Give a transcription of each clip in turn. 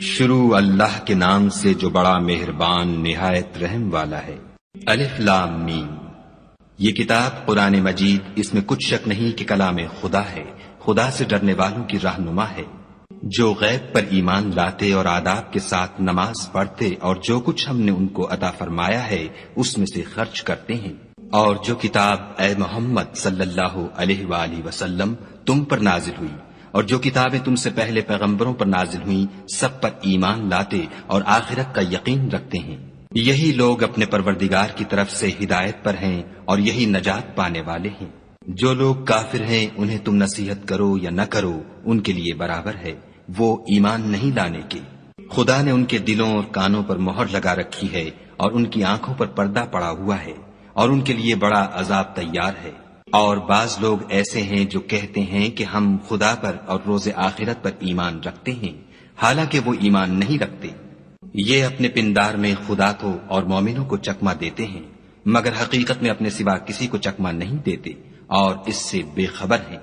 شروع اللہ کے نام سے جو بڑا مہربان نہایت رحم والا ہے۔ الف لام میم۔ یہ کتاب قرآن مجید، اس میں کچھ شک نہیں کہ کلام خدا ہے، خدا سے ڈرنے والوں کی رہنما ہے، جو غیب پر ایمان لاتے اور آداب کے ساتھ نماز پڑھتے اور جو کچھ ہم نے ان کو عطا فرمایا ہے اس میں سے خرچ کرتے ہیں، اور جو کتاب اے محمد صلی اللہ علیہ وآلہ وسلم تم پر نازل ہوئی اور جو کتابیں تم سے پہلے پیغمبروں پر نازل ہوئیں سب پر ایمان لاتے اور آخرت کا یقین رکھتے ہیں، یہی لوگ اپنے پروردگار کی طرف سے ہدایت پر ہیں اور یہی نجات پانے والے ہیں۔ جو لوگ کافر ہیں انہیں تم نصیحت کرو یا نہ کرو ان کے لیے برابر ہے، وہ ایمان نہیں لانے کے۔ خدا نے ان کے دلوں اور کانوں پر مہر لگا رکھی ہے اور ان کی آنکھوں پر پردہ پڑا ہوا ہے اور ان کے لیے بڑا عذاب تیار ہے۔ اور بعض لوگ ایسے ہیں جو کہتے ہیں کہ ہم خدا پر اور روز آخرت پر ایمان رکھتے ہیں، حالانکہ وہ ایمان نہیں رکھتے۔ یہ اپنے پندار میں خدا کو اور مومنوں کو چکما دیتے ہیں، مگر حقیقت میں اپنے سوا کسی کو چکما نہیں دیتے اور اس سے بے خبر ہیں۔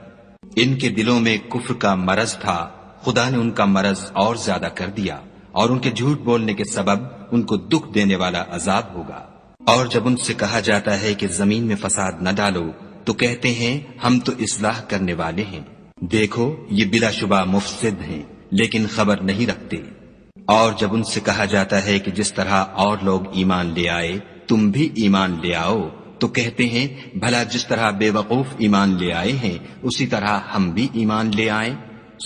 ان کے دلوں میں کفر کا مرض تھا، خدا نے ان کا مرض اور زیادہ کر دیا اور ان کے جھوٹ بولنے کے سبب ان کو دکھ دینے والا عذاب ہوگا۔ اور جب ان سے کہا جاتا ہے کہ زمین میں فساد نہ ڈالو تو کہتے ہیں ہم تو اصلاح کرنے والے ہیں، دیکھو یہ بلا شبہ مفسد ہیں لیکن خبر نہیں رکھتے۔ اور جب ان سے کہا جاتا ہے کہ جس طرح اور لوگ ایمان لے آئے تم بھی ایمان لے آؤ تو کہتے ہیں بھلا جس طرح بے وقوف ایمان لے آئے ہیں اسی طرح ہم بھی ایمان لے آئیں۔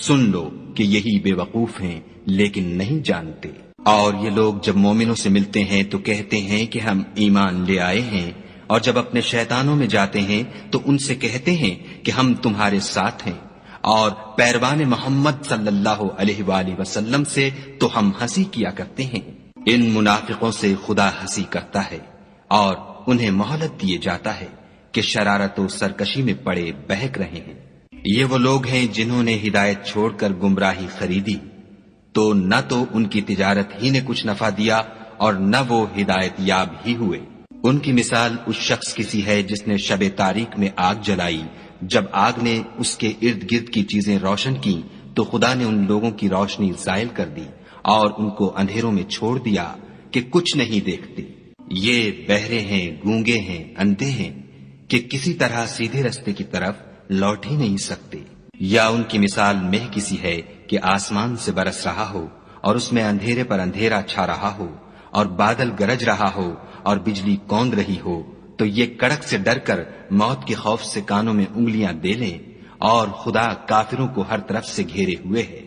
سن لو کہ یہی بے وقوف ہیں لیکن نہیں جانتے۔ اور یہ لوگ جب مومنوں سے ملتے ہیں تو کہتے ہیں کہ ہم ایمان لے آئے ہیں، اور جب اپنے شیطانوں میں جاتے ہیں تو ان سے کہتے ہیں کہ ہم تمہارے ساتھ ہیں، اور پیروان محمد صلی اللہ علیہ وآلہ وسلم سے تو ہم ہنسی کیا کرتے ہیں۔ ان منافقوں سے خدا ہنسی کرتا ہے اور انہیں مہلت دیے جاتا ہے کہ شرارت و سرکشی میں پڑے بہک رہے ہیں۔ یہ وہ لوگ ہیں جنہوں نے ہدایت چھوڑ کر گمراہی خریدی، تو نہ تو ان کی تجارت ہی نے کچھ نفع دیا اور نہ وہ ہدایت یاب ہی ہوئے۔ ان کی مثال اس شخص کی سی ہے جس نے شب تاریک میں آگ جلائی، جب آگ نے اس کے ارد گرد کی چیزیں روشن کی تو خدا نے ان لوگوں کی روشنی زائل کر دی اور ان کو اندھیروں میں چھوڑ دیا کہ کچھ نہیں دیکھتے۔ یہ بہرے ہیں، گونگے ہیں، اندھے ہیں کہ کسی طرح سیدھے رستے کی طرف لوٹ ہی نہیں سکتے۔ یا ان کی مثال مہ کسی ہے کہ آسمان سے برس رہا ہو اور اس میں اندھیرے پر اندھیرا چھا رہا ہو اور بادل گرج رہا ہو اور بجلی کوند رہی ہو، تو یہ کڑک سے ڈر کر موت کے خوف سے کانوں میں انگلیاں دے لیں، اور خدا کافروں کو ہر طرف سے گھیرے ہوئے ہے۔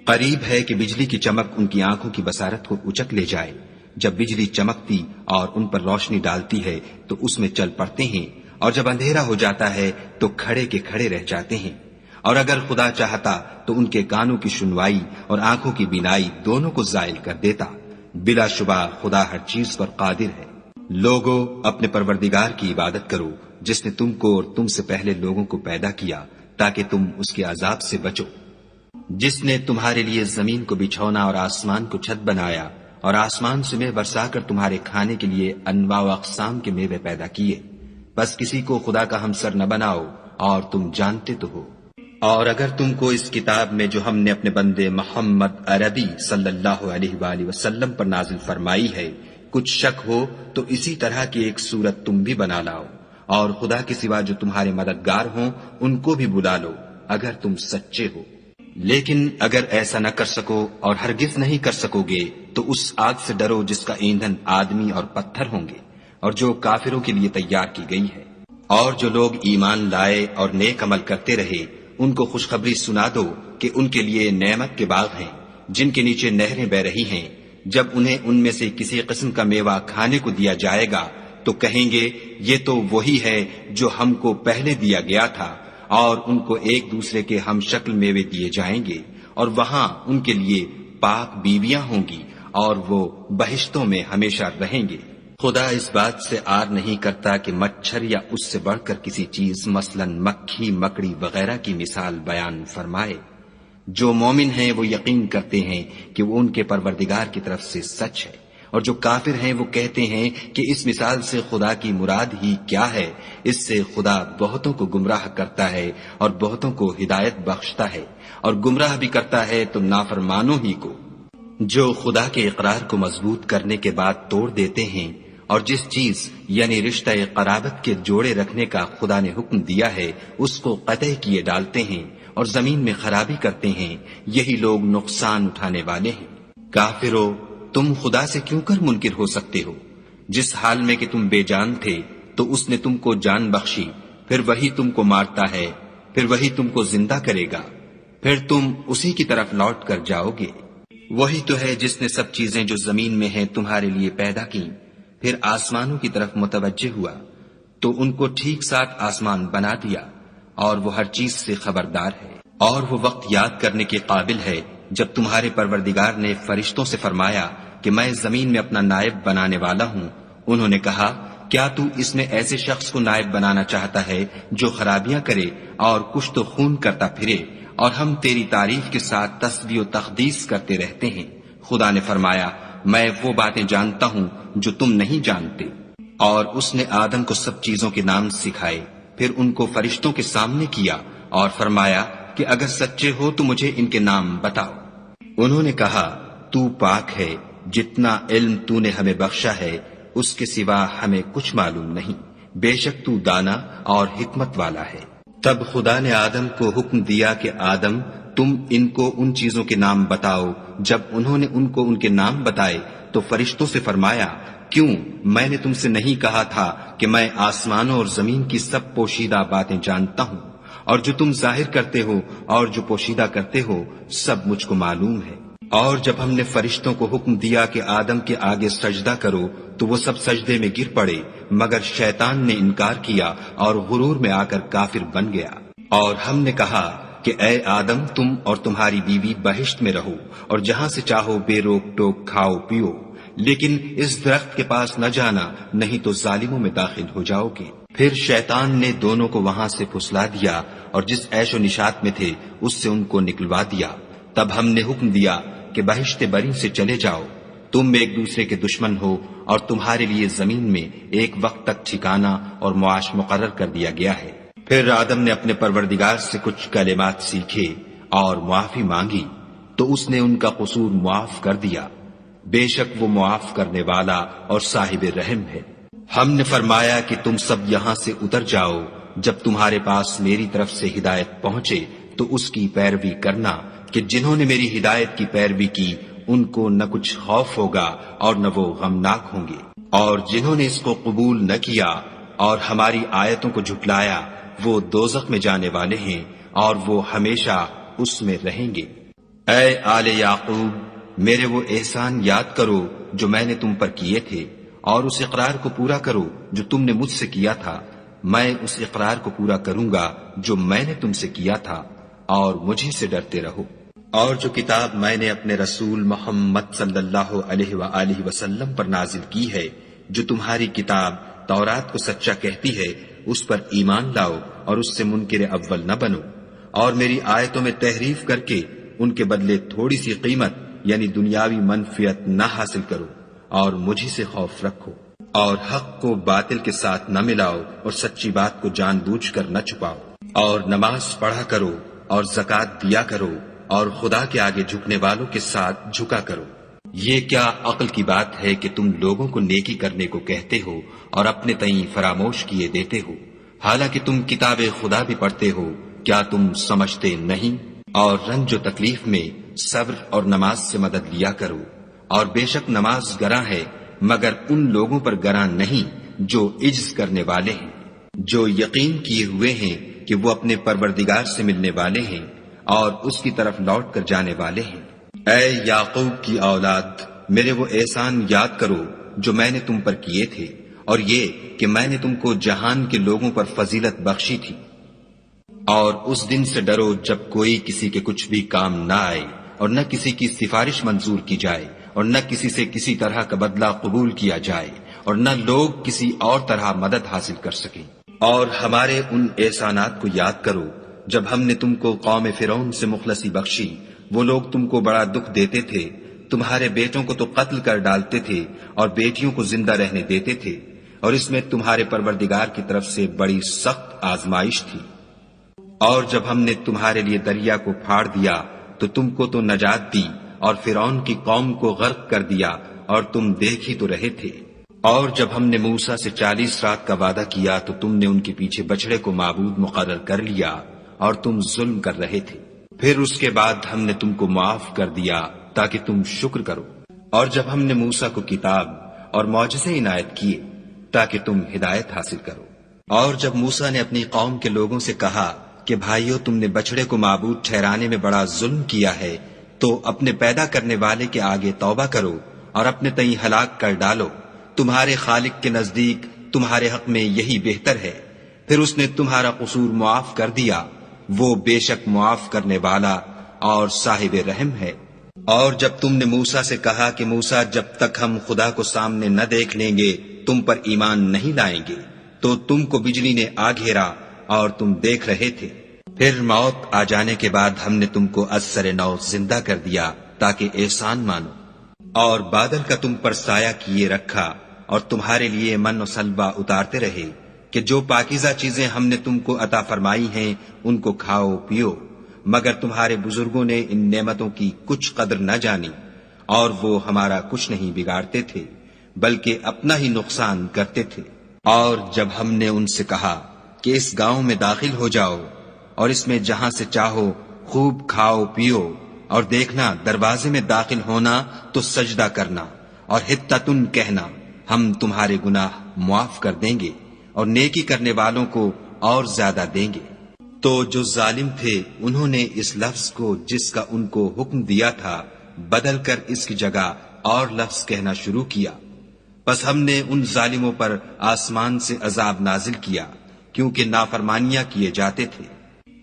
قریب ہے کہ بجلی کی چمک ان کی آنکھوں کی بصارت کو اچک لے جائے۔ جب بجلی چمکتی اور ان پر روشنی ڈالتی ہے تو اس میں چل پڑتے ہیں، اور جب اندھیرا ہو جاتا ہے تو کھڑے کے کھڑے رہ جاتے ہیں۔ اور اگر خدا چاہتا تو ان کے کانوں کی سنوائی اور آنکھوں کی بینائی دونوں کو زائل کر دیتا۔ بلا شبہ خدا ہر چیز پر قادر ہے۔ لوگو اپنے پروردگار کی عبادت کرو جس نے تم کو اور تم سے پہلے لوگوں کو پیدا کیا تاکہ تم اس کے عذاب سے بچو، جس نے تمہارے لیے زمین کو بچھونا اور آسمان کو چھت بنایا اور آسمان سے میوہ برسا کر تمہارے کھانے کے لیے انواع و اقسام کے میوے پیدا کیے، بس کسی کو خدا کا ہمسر نہ بناؤ اور تم جانتے تو ہو۔ اور اگر تم کو اس کتاب میں جو ہم نے اپنے بندے محمد عربی صلی اللہ علیہ وآلہ وسلم پر نازل فرمائی ہے کچھ شک ہو تو اسی طرح کی ایک صورت تم بھی بنا لاؤ، اور خدا کے سوا جو تمہارے مددگار ہوں ان کو بھی بلا لو اگر تم سچے ہو۔ لیکن اگر ایسا نہ کر سکو اور ہرگز نہیں کر سکو گے تو اس آگ سے ڈرو جس کا ایندھن آدمی اور پتھر ہوں گے اور جو کافروں کے لیے تیار کی گئی ہے۔ اور جو لوگ ایمان لائے اور نیک عمل کرتے رہے ان کو خوشخبری سنا دو کہ ان کے لیے نعمت کے باغ ہیں جن کے نیچے نہریں بہ رہی ہیں۔ جب انہیں ان میں سے کسی قسم کا میوہ کھانے کو دیا جائے گا تو کہیں گے یہ تو وہی ہے جو ہم کو پہلے دیا گیا تھا، اور ان کو ایک دوسرے کے ہم شکل میوے دیے جائیں گے، اور وہاں ان کے لیے پاک بیویاں ہوں گی اور وہ بہشتوں میں ہمیشہ رہیں گے۔ خدا اس بات سے آر نہیں کرتا کہ مچھر یا اس سے بڑھ کر کسی چیز مثلا مکھی، مکڑی وغیرہ کی مثال بیان فرمائے۔ جو مومن ہیں وہ یقین کرتے ہیں کہ وہ ان کے پروردگار کی طرف سے سچ ہے، اور جو کافر ہیں وہ کہتے ہیں کہ اس مثال سے خدا کی مراد ہی کیا ہے۔ اس سے خدا بہتوں کو گمراہ کرتا ہے اور بہتوں کو ہدایت بخشتا ہے، اور گمراہ بھی کرتا ہے تو نافرمانوں ہی کو۔ جو خدا کے اقرار کو مضبوط کرنے کے بعد توڑ دیتے ہیں اور جس چیز یعنی رشتہ قرابت کے جوڑے رکھنے کا خدا نے حکم دیا ہے اس کو قطع کیے ڈالتے ہیں اور زمین میں خرابی کرتے ہیں، یہی لوگ نقصان اٹھانے والے ہیں۔ کافرو، تم خدا سے کیوں کر منکر ہو سکتے ہو؟ جس حال میں کہ تم بے جان تھے تو اس نے تم کو جان بخشی، پھر وہی تم کو مارتا ہے، پھر وہی تم کو زندہ کرے گا، پھر تم اسی کی طرف لوٹ کر جاؤ گے۔ وہی تو ہے جس نے سب چیزیں جو زمین میں ہیں تمہارے لیے پیدا کی، پھر آسمانوں کی طرف متوجہ ہوا تو ان کو ٹھیک ساتھ آسمان بنا دیا، اور وہ ہر چیز سے خبردار ہے۔ اور وہ وقت یاد کرنے کے قابل ہے جب تمہارے پروردگار نے فرشتوں سے فرمایا کہ میں زمین میں اپنا نائب بنانے والا ہوں۔ انہوں نے کہا، کیا تو اس میں ایسے شخص کو نائب بنانا چاہتا ہے جو خرابیاں کرے اور کشت و خون کرتا پھرے، اور ہم تیری تعریف کے ساتھ تسبیح و تقدیس کرتے رہتے ہیں؟ خدا نے فرمایا، میں وہ باتیں جانتا ہوں جو تم نہیں جانتے۔ اور اس نے آدم کو سب چیزوں کے نام سکھائے، پھر ان کو فرشتوں کے سامنے کیا اور فرمایا کہ اگر سچے ہو تو مجھے ان کے نام بتاؤ۔ انہوں نے کہا، تو پاک ہے، جتنا علم تو نے ہمیں بخشا ہے اس کے سوا ہمیں کچھ معلوم نہیں، بے شک تو دانا اور حکمت والا ہے۔ تب خدا نے آدم کو حکم دیا کہ آدم، تم ان کو ان چیزوں کے نام بتاؤ۔ جب انہوں نے ان کو ان کے نام بتائے تو فرشتوں سے فرمایا، کیوں میں نے تم سے نہیں کہا تھا کہ میں آسمانوں اور زمین کی سب پوشیدہ باتیں جانتا ہوں، اور جو تم ظاہر کرتے ہو اور جو پوشیدہ کرتے ہو سب مجھ کو معلوم ہے۔ اور جب ہم نے فرشتوں کو حکم دیا کہ آدم کے آگے سجدہ کرو تو وہ سب سجدے میں گر پڑے، مگر شیطان نے انکار کیا اور غرور میں آ کر کافر بن گیا۔ اور ہم نے کہا کہ اے آدم، تم اور تمہاری بیوی بہشت میں رہو اور جہاں سے چاہو بے روک ٹوک کھاؤ پیو، لیکن اس درخت کے پاس نہ جانا، نہیں تو ظالموں میں داخل ہو جاؤ گے۔ پھر شیطان نے دونوں کو وہاں سے پھسلا دیا اور جس عیش و نشاط میں تھے اس سے ان کو نکلوا دیا۔ تب ہم نے حکم دیا کہ بہشت بری سے چلے جاؤ، تم ایک دوسرے کے دشمن ہو اور تمہارے لیے زمین میں ایک وقت تک ٹھکانہ اور معاش مقرر کر دیا گیا ہے۔ پھر آدم نے اپنے پروردگار سے کچھ کلمات سیکھے اور معافی مانگی تو اس نے ان کا قصور معاف کر دیا، بے شک وہ معاف کرنے والا اور صاحب رحم ہے۔ ہم نے فرمایا کہ تم سب یہاں سے اتر جاؤ، جب تمہارے پاس میری طرف سے ہدایت پہنچے تو اس کی پیروی کرنا، کہ جنہوں نے میری ہدایت کی پیروی کی ان کو نہ کچھ خوف ہوگا اور نہ وہ غمناک ہوں گے، اور جنہوں نے اس کو قبول نہ کیا اور ہماری آیتوں کو جھٹلایا وہ دوزخ میں جانے والے ہیں اور وہ ہمیشہ اس میں رہیں گے۔ اے آل یعقوب، میرے وہ احسان یاد کرو جو میں نے تم پر کیے تھے، اور اس اقرار کو پورا کرو جو تم نے مجھ سے کیا تھا۔ میں اس اقرار کو پورا کروں گا جو میں نے تم سے کیا تھا، اور مجھے سے ڈرتے رہو۔ اور جو کتاب میں نے اپنے رسول محمد صلی اللہ علیہ وآلہ وسلم پر نازل کی ہے، جو تمہاری کتاب تورات کو سچا کہتی ہے، اس پر ایمان لاؤ اور اس سے منکر اول نہ بنو، اور میری آیتوں میں تحریف کر کے ان کے بدلے تھوڑی سی قیمت یعنی دنیاوی منفعت نہ حاصل کرو، اور مجھے سے خوف رکھو، اور حق کو باطل کے ساتھ نہ ملاؤ اور سچی بات کو جان بوجھ کر نہ چھپاؤ، اور نماز پڑھا کرو اور زکوٰۃ دیا کرو، اور خدا کے آگے جھکنے والوں کے ساتھ جھکا کرو۔ یہ کیا عقل کی بات ہے کہ تم لوگوں کو نیکی کرنے کو کہتے ہو اور اپنے تئیں فراموش کیے دیتے ہو، حالانکہ تم کتاب خدا بھی پڑھتے ہو، کیا تم سمجھتے نہیں؟ اور رنج و تکلیف میں صبر اور نماز سے مدد لیا کرو، اور بے شک نماز گراں ہے مگر ان لوگوں پر گراں نہیں جو عجز کرنے والے ہیں، جو یقین کیے ہوئے ہیں کہ وہ اپنے پروردگار سے ملنے والے ہیں اور اس کی طرف لوٹ کر جانے والے ہیں۔ اے یعقوب کی اولاد، میرے وہ احسان یاد کرو جو میں نے تم پر کیے تھے، اور یہ کہ میں نے تم کو جہان کے لوگوں پر فضیلت بخشی تھی۔ اور اس دن سے ڈرو جب کوئی کسی کے کچھ بھی کام نہ آئے، اور نہ کسی کی سفارش منظور کی جائے، اور نہ کسی سے کسی طرح کا بدلہ قبول کیا جائے، اور نہ لوگ کسی اور طرح مدد حاصل کر سکیں۔ اور ہمارے ان احسانات کو یاد کرو جب ہم نے تم کو قوم فرعون سے مخلصی بخشی، وہ لوگ تم کو بڑا دکھ دیتے تھے، تمہارے بیٹوں کو تو قتل کر ڈالتے تھے اور بیٹیوں کو زندہ رہنے دیتے تھے، اور اس میں تمہارے پروردگار کی طرف سے بڑی سخت آزمائش تھی۔ اور جب ہم نے تمہارے لیے دریا کو پھاڑ دیا تو تم کو تو نجات دی، اور فرعون کی قوم کو غرق کر دیا اور تم دیکھ ہی تو رہے تھے۔ اور جب ہم نے موسیٰ سے 40 رات کا وعدہ کیا تو تم نے ان کے پیچھے بچڑے کو معبود مقرر کر لیا اور تم ظلم کر رہے تھے۔ پھر اس کے بعد ہم نے تم کو معاف کر دیا تاکہ تم شکر کرو۔ اور جب ہم نے موسیٰ کو کتاب اور معجزے عنایت کیے تاکہ تم ہدایت حاصل کرو۔ اور جب موسیٰ نے اپنی قوم کے لوگوں سے کہا کہ بھائیو، تم نے بچڑے کو معبود ٹھہرانے میں بڑا ظلم کیا ہے، تو اپنے پیدا کرنے والے کے آگے توبہ کرو اور اپنے تئیں ہلاک کر ڈالو، تمہارے خالق کے نزدیک تمہارے حق میں یہی بہتر ہے۔ پھر اس نے تمہارا قصور معاف کر دیا، وہ بے شک معاف کرنے والا اور صاحب رحم ہے۔ اور جب تم نے موسیٰ سے کہا کہ موسیٰ، جب تک ہم خدا کو سامنے نہ دیکھ لیں گے تم پر ایمان نہیں لائیں گے، تو تم کو بجلی نے آ گھیرا اور تم دیکھ رہے تھے۔ پھر موت آ جانے کے بعد ہم نے تم کو از سر نو زندہ کر دیا تاکہ احسان مانو، اور بادل کا تم پر سایہ کیے رکھا اور تمہارے لیے من و سلوہ اتارتے رہے کہ جو پاکیزہ چیزیں ہم نے تم کو عطا فرمائی ہیں ان کو کھاؤ پیو، مگر تمہارے بزرگوں نے ان نعمتوں کی کچھ قدر نہ جانی، اور وہ ہمارا کچھ نہیں بگاڑتے تھے بلکہ اپنا ہی نقصان کرتے تھے۔ اور جب ہم نے ان سے کہا کہ اس گاؤں میں داخل ہو جاؤ اور اس میں جہاں سے چاہو خوب کھاؤ پیو، اور دیکھنا دروازے میں داخل ہونا تو سجدہ کرنا اور حطتن کہنا، ہم تمہارے گناہ معاف کر دیں گے اور نیکی کرنے والوں کو اور زیادہ دیں گے۔ تو جو ظالم تھے انہوں نے اس لفظ کو جس کا ان کو حکم دیا تھا بدل کر اس کی جگہ اور لفظ کہنا شروع کیا، پس ہم نے ان ظالموں پر آسمان سے عذاب نازل کیا کیونکہ نافرمانیاں کیے جاتے تھے۔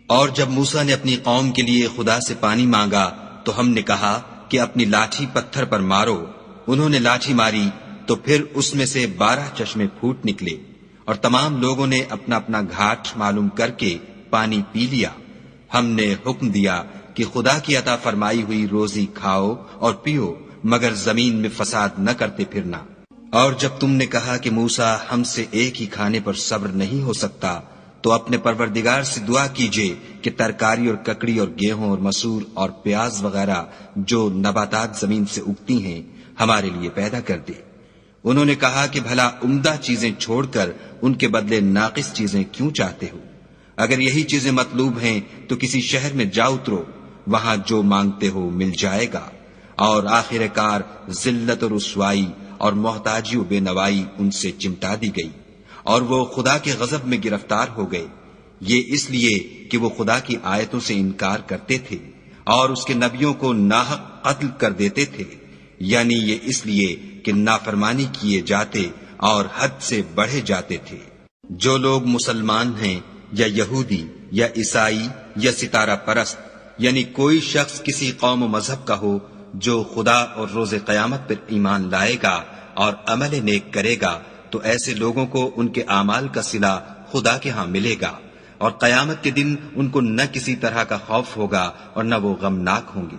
اور جب موسیٰ نے اپنی قوم کے لیے خدا سے پانی مانگا تو ہم نے کہا کہ اپنی لاٹھی پتھر پر مارو۔ انہوں نے لاٹھی ماری تو پھر اس میں سے 12 چشمے پھوٹ نکلے، اور تمام لوگوں نے اپنا اپنا گھاٹ معلوم کر کے پانی پی لیا۔ ہم نے حکم دیا کہ خدا کی عطا فرمائی ہوئی روزی کھاؤ اور پیو، مگر زمین میں فساد نہ کرتے پھرنا۔ اور جب تم نے کہا کہ موسیٰ، ہم سے ایک ہی کھانے پر صبر نہیں ہو سکتا، تو اپنے پروردگار سے دعا کیجئے کہ ترکاری اور ککڑی اور گیہوں اور مسور اور پیاز وغیرہ جو نباتات زمین سے اگتی ہیں ہمارے لیے پیدا کر دے۔ انہوں نے کہا کہ بھلا عمدہ چیزیں چھوڑ کر ان کے بدلے ناقص چیزیں کیوں چاہتے ہو؟ اگر یہی چیزیں مطلوب ہیں تو کسی شہر میں جا اترو، وہاں جو مانگتے ہو مل جائے گا۔ اور آخر کار ذلت و رسوائی اور محتاجی و بے نوائی ان سے چمٹا دی گئی، اور وہ خدا کے غضب میں گرفتار ہو گئے، یہ اس لیے کہ وہ خدا کی آیتوں سے انکار کرتے تھے اور اس کے نبیوں کو ناحق قتل کر دیتے تھے، یعنی یہ اس لیے کہ نافرمانی کیے جاتے اور حد سے بڑھے جاتے تھے۔ جو لوگ مسلمان ہیں یا یہودی یا عیسائی یا ستارہ پرست، یعنی کوئی شخص کسی قوم و مذہب کا ہو، جو خدا اور روز قیامت پر ایمان لائے گا اور عمل نیک کرے گا، تو ایسے لوگوں کو ان کے اعمال کا صلہ خدا کے ہاں ملے گا، اور قیامت کے دن ان کو نہ کسی طرح کا خوف ہوگا اور نہ وہ غمناک ہوں گے۔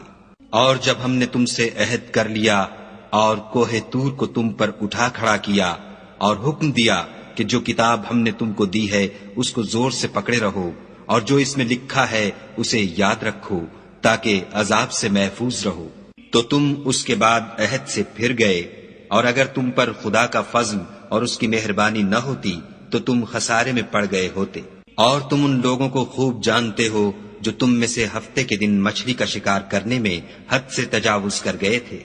اور جب ہم نے تم سے عہد کر لیا اور کوہ طور کو تم پر اٹھا کھڑا کیا اور حکم دیا کہ جو کتاب ہم نے تم کو دی ہے اس کو زور سے پکڑے رہو، اور جو اس میں لکھا ہے اسے یاد رکھو تاکہ عذاب سے محفوظ رہو، تو تم اس کے بعد عہد سے پھر گئے، اور اگر تم پر خدا کا فضل اور اس کی مہربانی نہ ہوتی تو تم خسارے میں پڑ گئے ہوتے۔ اور تم ان لوگوں کو خوب جانتے ہو جو تم میں سے ہفتے کے دن مچھلی کا شکار کرنے میں حد سے تجاوز کر گئے تھے،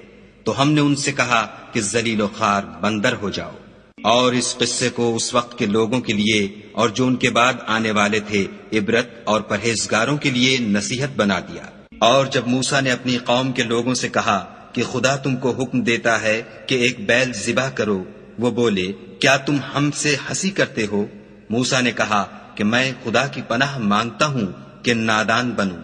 تو ہم نے ان سے کہا کہ ذلیل و خوار بندر ہو جاؤ۔ اور اس قصے کو اس وقت کے لوگوں کے لیے اور جو ان کے بعد آنے والے تھے عبرت اور پرہیزگاروں کے لیے نصیحت بنا دیا۔ اور جب موسیٰ نے اپنی قوم کے لوگوں سے کہا کہ خدا تم کو حکم دیتا ہے کہ ایک بیل ذبح کرو، وہ بولے، کیا تم ہم سے ہنسی کرتے ہو؟ موسیٰ نے کہا کہ میں خدا کی پناہ مانگتا ہوں کہ نادان بنوں۔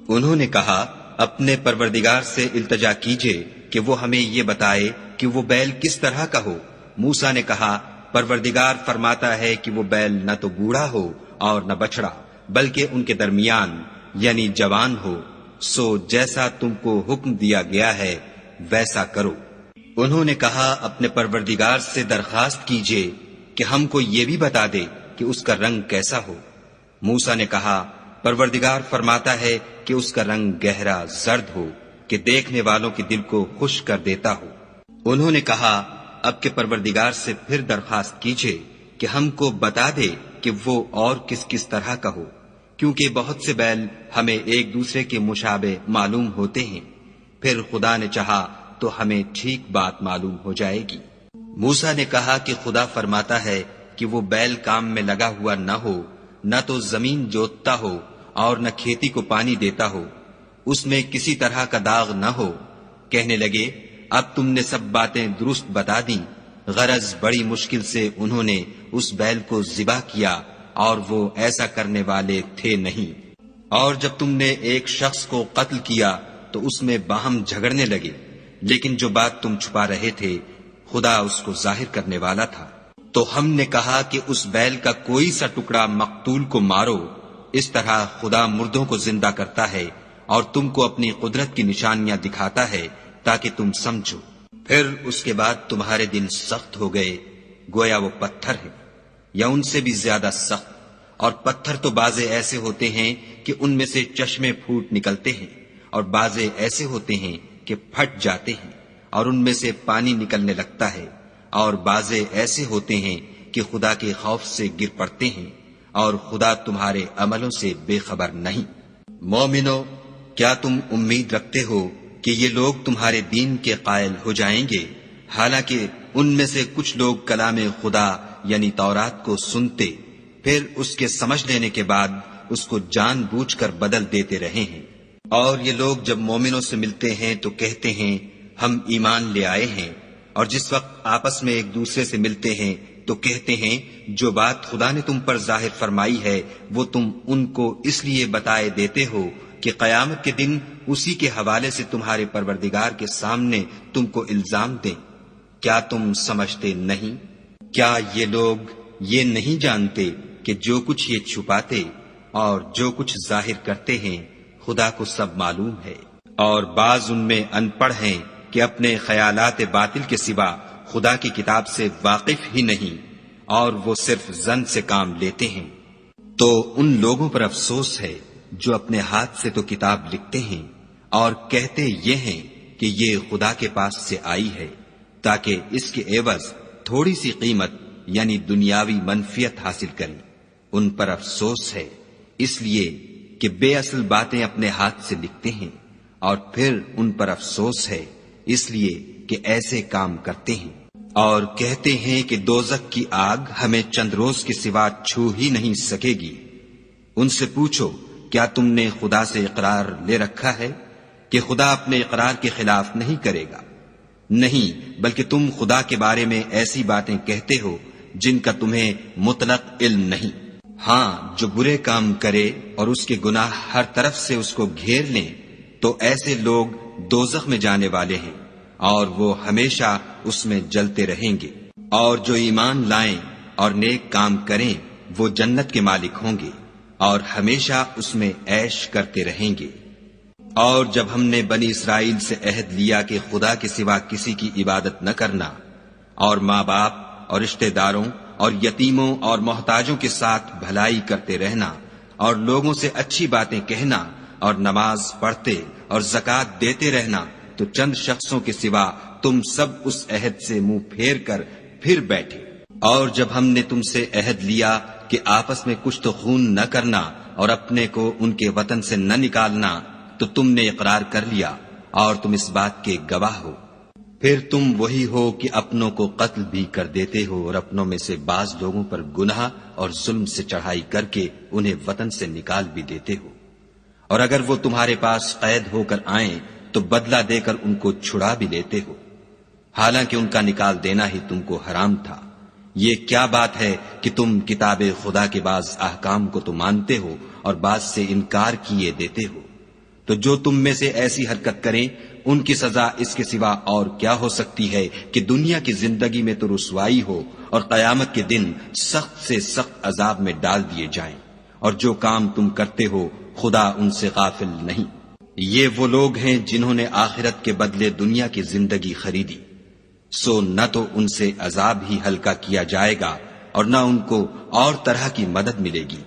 انہوں نے کہا، اپنے پروردگار سے التجا کیجئے کہ وہ ہمیں یہ بتائے کہ وہ بیل کس طرح کا ہو۔ موسیٰ نے کہا، پروردگار فرماتا ہے کہ وہ بیل نہ تو بوڑھا ہو اور نہ بچڑا، بلکہ ان کے درمیان یعنی جوان ہو، سو جیسا تم کو حکم دیا گیا ہے ویسا کرو۔ انہوں نے کہا، اپنے پروردگار سے درخواست کیجئے کہ ہم کو یہ بھی بتا دے کہ اس کا رنگ کیسا ہو۔ موسیٰ نے کہا، پروردگار فرماتا ہے کہ اس کا رنگ گہرا زرد ہو، کہ دیکھنے والوں کے دل کو خوش کر دیتا ہو۔ انہوں نے کہا اب کے پروردگار سے پھر درخواست کیجئے کہ ہم کو بتا دے کہ وہ اور کس کس طرح کا ہو، کیونکہ بہت سے بیل ہمیں ایک دوسرے کے مشابہ معلوم ہوتے ہیں، پھر خدا نے چاہا تو ہمیں ٹھیک بات معلوم ہو جائے گی۔ موسیٰ نے کہا کہ خدا فرماتا ہے کہ وہ بیل کام میں لگا ہوا نہ ہو، نہ تو زمین جوتتا ہو اور نہ کھیتی کو پانی دیتا ہو، اس میں کسی طرح کا داغ نہ ہو۔ کہنے لگے اب تم نے سب باتیں درست بتا دیں۔ غرض بڑی مشکل سے انہوں نے اس بیل کو ذبح کیا اور وہ ایسا کرنے والے تھے نہیں۔ اور جب تم نے ایک شخص کو قتل کیا تو اس میں باہم جھگڑنے لگے، لیکن جو بات تم چھپا رہے تھے خدا اس کو ظاہر کرنے والا تھا۔ تو ہم نے کہا کہ اس بیل کا کوئی سا ٹکڑا مقتول کو مارو، اس طرح خدا مردوں کو زندہ کرتا ہے اور تم کو اپنی قدرت کی نشانیاں دکھاتا ہے تاکہ تم سمجھو۔ پھر اس کے بعد تمہارے دل سخت ہو گئے، گویا وہ پتھر ہے یا ان سے بھی زیادہ سخت، اور پتھر تو بازے ایسے ہوتے ہیں کہ ان میں سے چشمے پھوٹ نکلتے ہیں، اور بازے ایسے ہوتے ہیں کہ پھٹ جاتے ہیں اور ان میں سے پانی نکلنے لگتا ہے، اور بازے ایسے ہوتے ہیں کہ خدا کے خوف سے گر پڑتے ہیں، اور خدا تمہارے عملوں سے بے خبر نہیں۔ مومنو، کیا تم امید رکھتے ہو کہ یہ لوگ تمہارے دین کے قائل ہو جائیں گے، حالانکہ ان میں سے کچھ لوگ کلام خدا یعنی تورات کو سنتے پھر اس کے سمجھ لینے کے بعد اس کو جان بوجھ کر بدل دیتے رہے ہیں۔ اور یہ لوگ جب مومنوں سے ملتے ہیں تو کہتے ہیں ہم ایمان لے آئے ہیں، اور جس وقت آپس میں ایک دوسرے سے ملتے ہیں تو کہتے ہیں جو بات خدا نے تم پر ظاہر فرمائی ہے وہ تم ان کو اس لیے بتائے دیتے ہو کہ قیامت کے دن اسی کے حوالے سے تمہارے پروردگار کے سامنے تم کو الزام دیں۔ کیا تم سمجھتے نہیں؟ کیا یہ لوگ یہ نہیں جانتے کہ جو کچھ یہ چھپاتے اور جو کچھ ظاہر کرتے ہیں خدا کو سب معلوم ہے؟ اور بعض ان میں ان پڑھ ہیں کہ اپنے خیالات باطل کے سوا خدا کی کتاب سے واقف ہی نہیں، اور وہ صرف ظن سے کام لیتے ہیں۔ تو ان لوگوں پر افسوس ہے جو اپنے ہاتھ سے تو کتاب لکھتے ہیں اور کہتے یہ ہیں کہ یہ خدا کے پاس سے آئی ہے تاکہ اس کے عوض تھوڑی سی قیمت یعنی دنیاوی منفیت حاصل کریں۔ ان پر افسوس ہے اس لیے کہ بے اصل باتیں اپنے ہاتھ سے لکھتے ہیں، اور پھر ان پر افسوس ہے اس لیے کہ ایسے کام کرتے ہیں، اور کہتے ہیں کہ دوزخ کی آگ ہمیں چند روز کے سوا چھو ہی نہیں سکے گی۔ ان سے پوچھو کیا تم نے خدا سے اقرار لے رکھا ہے کہ خدا اپنے اقرار کے خلاف نہیں کرے گا؟ نہیں، بلکہ تم خدا کے بارے میں ایسی باتیں کہتے ہو جن کا تمہیں مطلق علم نہیں۔ ہاں، جو برے کام کرے اور اس کے گناہ ہر طرف سے اس کو گھیر لیں تو ایسے لوگ دوزخ میں جانے والے ہیں اور وہ ہمیشہ اس میں جلتے رہیں گے۔ اور جو ایمان لائیں اور نیک کام کریں وہ جنت کے مالک ہوں گے اور ہمیشہ اس میں عیش کرتے رہیں گے۔ اور جب ہم نے بنی اسرائیل سے عہد لیا کہ خدا کے سوا کسی کی عبادت نہ کرنا، اور ماں باپ اور رشتہ داروں اور یتیموں اور محتاجوں کے ساتھ بھلائی کرتے رہنا، اور لوگوں سے اچھی باتیں کہنا، اور نماز پڑھتے اور زکوٰۃ دیتے رہنا، تو چند شخصوں کے سوا تم سب اس عہد سے منہ پھیر کر پھر بیٹھے۔ اور جب ہم نے تم سے عہد لیا کہ آپس میں کشت و خون نہ کرنا اور اپنے کو ان کے وطن سے نہ نکالنا، تو تم نے اقرار کر لیا اور تم اس بات کے گواہ ہو۔ پھر تم وہی ہو کہ اپنوں کو قتل بھی کر دیتے ہو اور اپنوں میں سے بعض لوگوں پر گناہ اور ظلم سے چڑھائی کر کے انہیں وطن سے نکال بھی دیتے ہو، اور اگر وہ تمہارے پاس قید ہو کر آئیں تو بدلہ دے کر ان کو چھڑا بھی لیتے ہو، حالانکہ ان کا نکال دینا ہی تم کو حرام تھا۔ یہ کیا بات ہے کہ تم کتاب خدا کے بعض احکام کو تو مانتے ہو اور بعض سے انکار کیے دیتے ہو؟ تو جو تم میں سے ایسی حرکت کریں ان کی سزا اس کے سوا اور کیا ہو سکتی ہے کہ دنیا کی زندگی میں تو رسوائی ہو اور قیامت کے دن سخت سے سخت عذاب میں ڈال دیے جائیں، اور جو کام تم کرتے ہو خدا ان سے غافل نہیں۔ یہ وہ لوگ ہیں جنہوں نے آخرت کے بدلے دنیا کی زندگی خریدی، سو نہ تو ان سے عذاب ہی ہلکا کیا جائے گا اور نہ ان کو اور طرح کی مدد ملے گی۔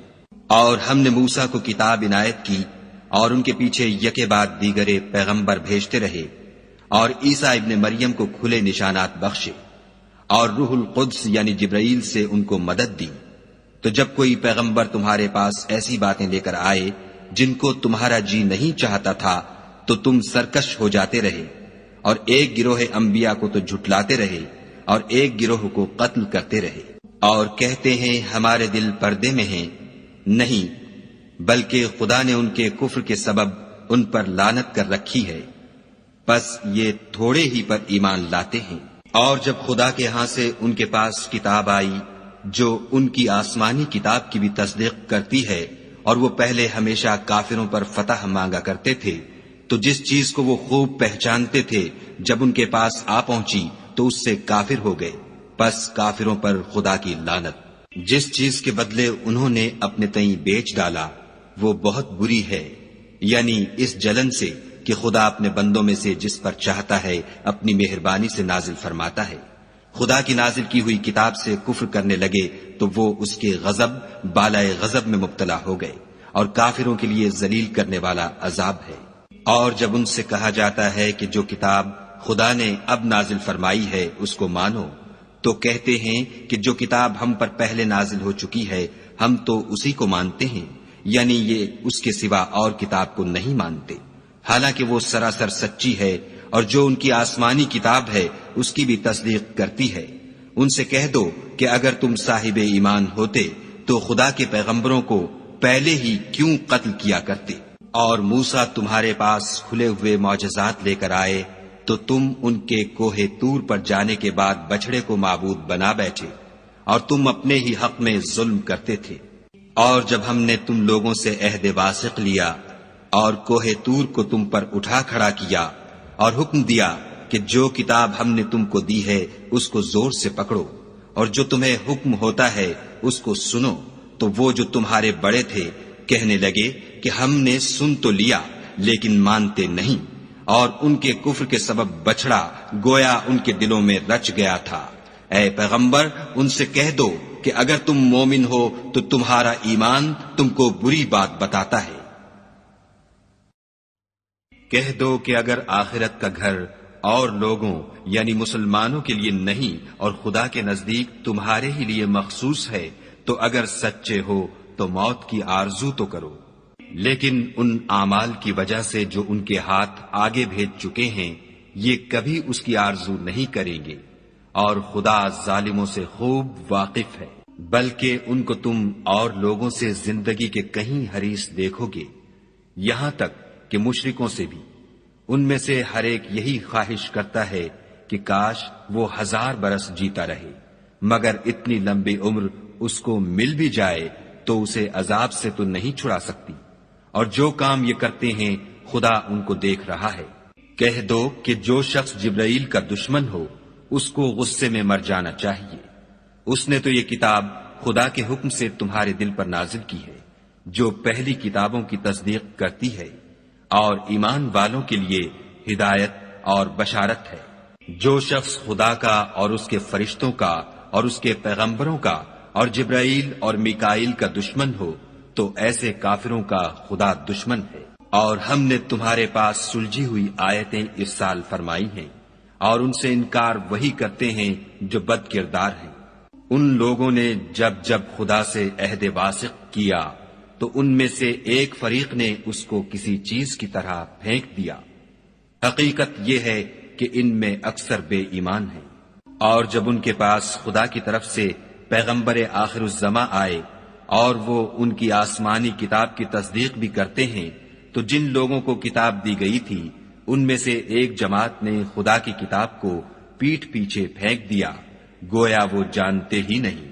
اور ہم نے موسیٰ کو کتاب عنایت کی اور ان کے پیچھے یکے بعد دیگرے پیغمبر بھیجتے رہے، اور عیسیٰ ابن مریم کو کھلے نشانات بخشے، اور روح القدس یعنی جبرائیل سے ان کو مدد دی۔ تو جب کوئی پیغمبر تمہارے پاس ایسی باتیں لے کر آئے جن کو تمہارا جی نہیں چاہتا تھا تو تم سرکش ہو جاتے رہے، اور ایک گروہ انبیاء کو تو جھٹلاتے رہے اور ایک گروہ کو قتل کرتے رہے، اور کہتے ہیں ہمارے دل پردے میں ہیں، نہیں بلکہ خدا نے ان کے کفر کے سبب ان پر لعنت کر رکھی ہے، بس یہ تھوڑے ہی پر ایمان لاتے ہیں۔ اور جب خدا کے ہاں سے ان کے پاس کتاب آئی جو ان کی آسمانی کتاب کی بھی تصدیق کرتی ہے، اور وہ پہلے ہمیشہ کافروں پر فتح مانگا کرتے تھے، تو جس چیز کو وہ خوب پہچانتے تھے جب ان کے پاس آ پہنچی تو اس سے کافر ہو گئے، پس کافروں پر خدا کی لعنت۔ جس چیز کے بدلے انہوں نے اپنے تئیں بیچ ڈالا وہ بہت بری ہے، یعنی اس جلن سے کہ خدا اپنے بندوں میں سے جس پر چاہتا ہے اپنی مہربانی سے نازل فرماتا ہے۔ خدا کی نازل کی ہوئی کتاب سے کفر کرنے لگے تو وہ اس کے غضب بالائے غضب میں مبتلا ہو گئے، اور کافروں کے لیے ذلیل کرنے والا عذاب ہے۔ اور جب ان سے کہا جاتا ہے کہ جو کتاب خدا نے اب نازل فرمائی ہے اس کو مانو، تو کہتے ہیں کہ جو کتاب ہم پر پہلے نازل ہو چکی ہے ہم تو اسی کو مانتے ہیں، یعنی یہ اس کے سوا اور کتاب کو نہیں مانتے، حالانکہ وہ سراسر سچی ہے، اور جو ان کی آسمانی کتاب ہے اس کی بھی تصدیق کرتی ہے۔ ان سے کہہ دو کہ اگر تم صاحب ایمان ہوتے تو خدا کے پیغمبروں کو پہلے ہی کیوں قتل کیا کرتے، اور موسیٰ تمہارے پاس کھلے ہوئے معجزات لے کر آئے تو تم ان کے کوہ طور پر جانے کے بعد بچڑے کو معبود بنا بیٹھے، اور تم اپنے ہی حق میں ظلم کرتے تھے۔ اور جب ہم نے تم لوگوں سے عہد واثق لیا اور کوہ طور کو تم پر اٹھا کھڑا کیا اور حکم دیا کہ جو کتاب ہم نے تم کو دی ہے اس کو زور سے پکڑو، اور جو تمہیں حکم ہوتا ہے اس کو سنو، تو وہ جو تمہارے بڑے تھے کہنے لگے کہ ہم نے سن تو لیا لیکن مانتے نہیں، اور ان کے کفر کے سبب بچڑا گویا ان کے دلوں میں رچ گیا تھا۔ اے پیغمبر ان سے کہہ دو کہ اگر تم مومن ہو تو تمہارا ایمان تم کو بری بات بتاتا ہے۔ کہہ دو کہ اگر آخرت کا گھر اور لوگوں یعنی مسلمانوں کے لیے نہیں اور خدا کے نزدیک تمہارے ہی لیے مخصوص ہے تو اگر سچے ہو تو موت کی آرزو تو کرو، لیکن ان اعمال کی وجہ سے جو ان کے ہاتھ آگے بھیج چکے ہیں یہ کبھی اس کی آرزو نہیں کریں گے، اور خدا ظالموں سے خوب واقف ہے۔ بلکہ ان کو تم اور لوگوں سے زندگی کے کہیں حریص دیکھو گے، یہاں تک کہ مشرکوں سے بھی۔ ان میں سے ہر ایک یہی خواہش کرتا ہے کہ کاش وہ 1000 برس جیتا رہے، مگر اتنی لمبی عمر اس کو مل بھی جائے تو اسے عذاب سے تو نہیں چھڑا سکتی، اور جو کام یہ کرتے ہیں خدا ان کو دیکھ رہا ہے۔ کہہ دو کہ جو شخص جبرائیل کا دشمن ہو اس کو غصے میں مر جانا چاہیے، اس نے تو یہ کتاب خدا کے حکم سے تمہارے دل پر نازل کی ہے جو پہلی کتابوں کی تصدیق کرتی ہے، اور ایمان والوں کے لیے ہدایت اور بشارت ہے۔ جو شخص خدا کا اور اس کے فرشتوں کا اور اس کے پیغمبروں کا اور جبرائیل اور میکائیل کا دشمن ہو تو ایسے کافروں کا خدا دشمن ہے۔ اور ہم نے تمہارے پاس سلجھی ہوئی آیتیں ارسال فرمائی ہیں، اور ان سے انکار وہی کرتے ہیں جو بد کردار ہیں۔ ان لوگوں نے جب جب خدا سے عہد واثق کیا تو ان میں سے ایک فریق نے اس کو کسی چیز کی طرح پھینک دیا۔ حقیقت یہ ہے کہ ان میں اکثر بے ایمان ہیں۔ اور جب ان کے پاس خدا کی طرف سے پیغمبر آخر الزماں آئے اور وہ ان کی آسمانی کتاب کی تصدیق بھی کرتے ہیں تو جن لوگوں کو کتاب دی گئی تھی ان میں سے ایک جماعت نے خدا کی کتاب کو پیٹھ پیچھے پھینک دیا گویا وہ جانتے ہی نہیں،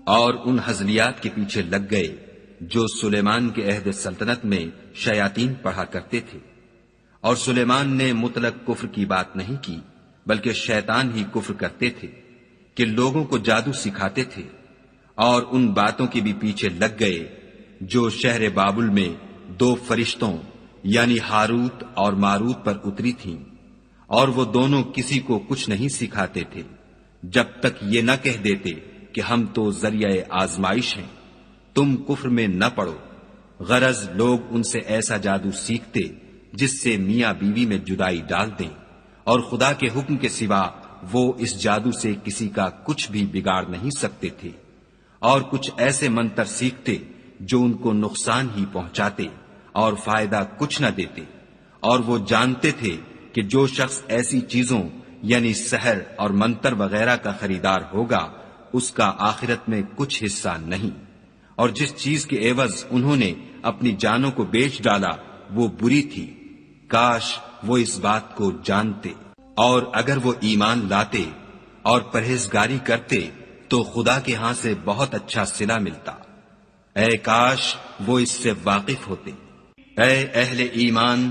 اور ان ہزلیات کے پیچھے لگ گئے جو سلیمان کے عہد سلطنت میں شیاطین پڑھا کرتے تھے۔ اور سلیمان نے مطلق کفر کی بات نہیں کی بلکہ شیطان ہی کفر کرتے تھے کہ لوگوں کو جادو سکھاتے تھے، اور ان باتوں کے بھی پیچھے لگ گئے جو شہر بابل میں 2 فرشتوں یعنی ہاروت اور ماروت پر اتری تھیں، اور وہ دونوں کسی کو کچھ نہیں سکھاتے تھے جب تک یہ نہ کہہ دیتے کہ ہم تو ذریعہ آزمائش ہیں، تم کفر میں نہ پڑو۔ غرض لوگ ان سے ایسا جادو سیکھتے جس سے میاں بیوی میں جدائی ڈال دیں، اور خدا کے حکم کے سوا وہ اس جادو سے کسی کا کچھ بھی بگاڑ نہیں سکتے تھے، اور کچھ ایسے منتر سیکھتے جو ان کو نقصان ہی پہنچاتے اور فائدہ کچھ نہ دیتے، اور وہ جانتے تھے کہ جو شخص ایسی چیزوں یعنی سحر اور منتر وغیرہ کا خریدار ہوگا اس کا آخرت میں کچھ حصہ نہیں، اور جس چیز کے عوض انہوں نے اپنی جانوں کو بیچ ڈالا وہ بری تھی، کاش وہ اس بات کو جانتے، اور اگر وہ ایمان لاتے اور پرہیزگاری کرتے تو خدا کے ہاں سے بہت اچھا صلہ ملتا، اے کاش وہ اس سے واقف ہوتے۔ اے اہل ایمان،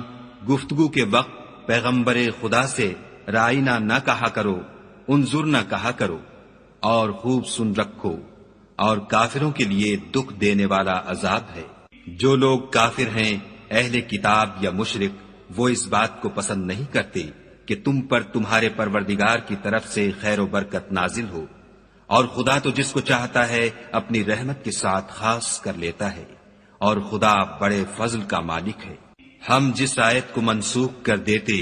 گفتگو کے وقت پیغمبر خدا سے رائنا نہ کہا کرو، انظر نہ کہا کرو، اور خوب سن رکھو، اور کافروں کے لیے دکھ دینے والا عذاب ہے۔ جو لوگ کافر ہیں، اہل کتاب یا مشرک، وہ اس بات کو پسند نہیں کرتے کہ تم پر تمہارے پروردگار کی طرف سے خیر و برکت نازل ہو، اور خدا تو جس کو چاہتا ہے اپنی رحمت کے ساتھ خاص کر لیتا ہے، اور خدا بڑے فضل کا مالک ہے۔ ہم جس آیت کو منسوخ کر دیتے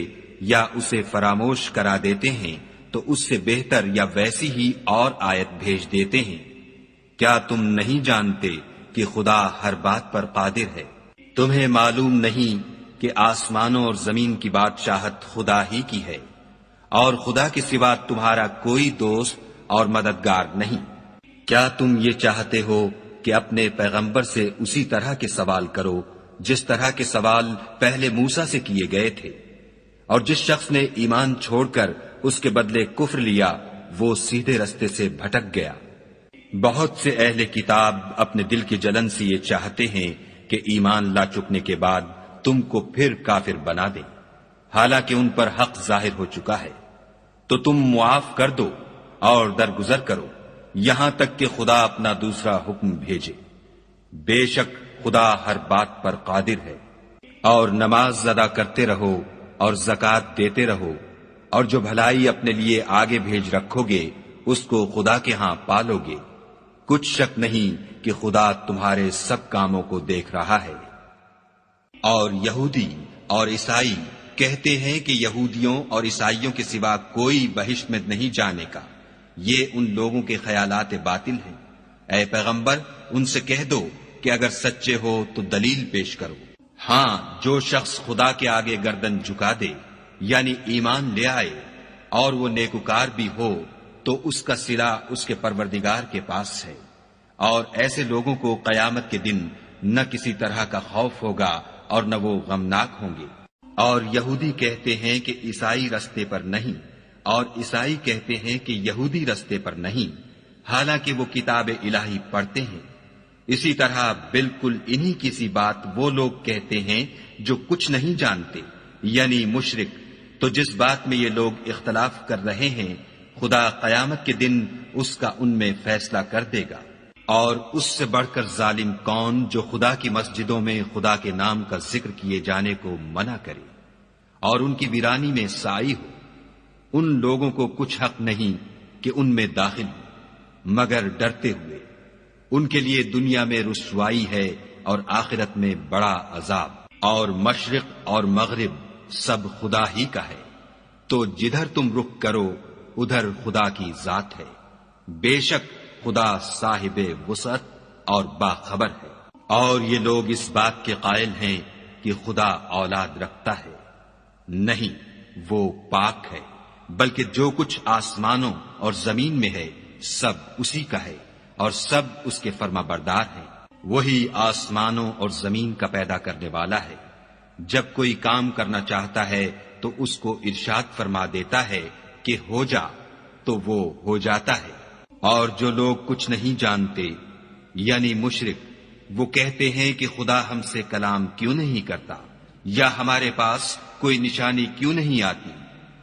یا اسے فراموش کرا دیتے ہیں تو اس سے بہتر یا ویسی ہی اور آیت بھیج دیتے ہیں۔ کیا تم نہیں جانتے کہ خدا ہر بات پر قادر ہے؟ تمہیں معلوم نہیں کہ آسمانوں اور زمین کی بادشاہت خدا ہی کی ہے، اور خدا کے سوا تمہارا کوئی دوست اور مددگار نہیں۔ کیا تم یہ چاہتے ہو کہ اپنے پیغمبر سے اسی طرح کے سوال کرو جس طرح کے سوال پہلے موسیٰ سے کیے گئے تھے؟ اور جس شخص نے ایمان چھوڑ کر اس کے بدلے کفر لیا وہ سیدھے رستے سے بھٹک گیا۔ بہت سے اہل کتاب اپنے دل کی جلن سے یہ چاہتے ہیں کہ ایمان لا چکنے کے بعد تم کو پھر کافر بنا دیں، حالانکہ ان پر حق ظاہر ہو چکا ہے، تو تم معاف کر دو اور درگزر کرو یہاں تک کہ خدا اپنا دوسرا حکم بھیجے۔ بے شک خدا ہر بات پر قادر ہے۔ اور نماز ادا کرتے رہو اور زکوٰۃ دیتے رہو، اور جو بھلائی اپنے لیے آگے بھیج رکھو گے اس کو خدا کے ہاں پالو گے، کچھ شک نہیں کہ خدا تمہارے سب کاموں کو دیکھ رہا ہے۔ اور یہودی اور عیسائی کہتے ہیں کہ یہودیوں اور عیسائیوں کے سوا کوئی بہشت میں نہیں جانے کا، یہ ان لوگوں کے خیالات باطل ہیں۔ اے پیغمبر ان سے کہہ دو کہ اگر سچے ہو تو دلیل پیش کرو۔ ہاں، جو شخص خدا کے آگے گردن جھکا دے یعنی ایمان لے آئے اور وہ نیکوکار بھی ہو تو اس کا صلہ اس کے پروردگار کے پاس ہے، اور ایسے لوگوں کو قیامت کے دن نہ کسی طرح کا خوف ہوگا اور نہ وہ غمناک ہوں گے۔ اور یہودی کہتے ہیں کہ عیسائی رستے پر نہیں، اور عیسائی کہتے ہیں کہ یہودی رستے پر نہیں، حالانکہ وہ کتاب الہی پڑھتے ہیں۔ اسی طرح بالکل انہی کی سی بات وہ لوگ کہتے ہیں جو کچھ نہیں جانتے، یعنی مشرک۔ تو جس بات میں یہ لوگ اختلاف کر رہے ہیں خدا قیامت کے دن اس کا ان میں فیصلہ کر دے گا۔ اور اس سے بڑھ کر ظالم کون جو خدا کی مسجدوں میں خدا کے نام کا ذکر کیے جانے کو منع کرے اور ان کی ویرانی میں سائی ہو۔ ان لوگوں کو کچھ حق نہیں کہ ان میں داخل ہو مگر ڈرتے ہوئے۔ ان کے لیے دنیا میں رسوائی ہے اور آخرت میں بڑا عذاب۔ اور مشرق اور مغرب سب خدا ہی کا ہے، تو جدھر تم رخ کرو ادھر خدا کی ذات ہے۔ بے شک خدا صاحب وسعت اور باخبر ہے۔ اور یہ لوگ اس بات کے قائل ہیں کہ خدا اولاد رکھتا ہے، نہیں، وہ پاک ہے، بلکہ جو کچھ آسمانوں اور زمین میں ہے سب اسی کا ہے، اور سب اس کے فرما بردار ہیں۔ وہی آسمانوں اور زمین کا پیدا کرنے والا ہے، جب کوئی کام کرنا چاہتا ہے تو اس کو ارشاد فرما دیتا ہے کہ ہو جا، تو وہ ہو جاتا ہے۔ اور جو لوگ کچھ نہیں جانتے یعنی مشرک، وہ کہتے ہیں کہ خدا ہم سے کلام کیوں نہیں کرتا، یا ہمارے پاس کوئی نشانی کیوں نہیں آتی۔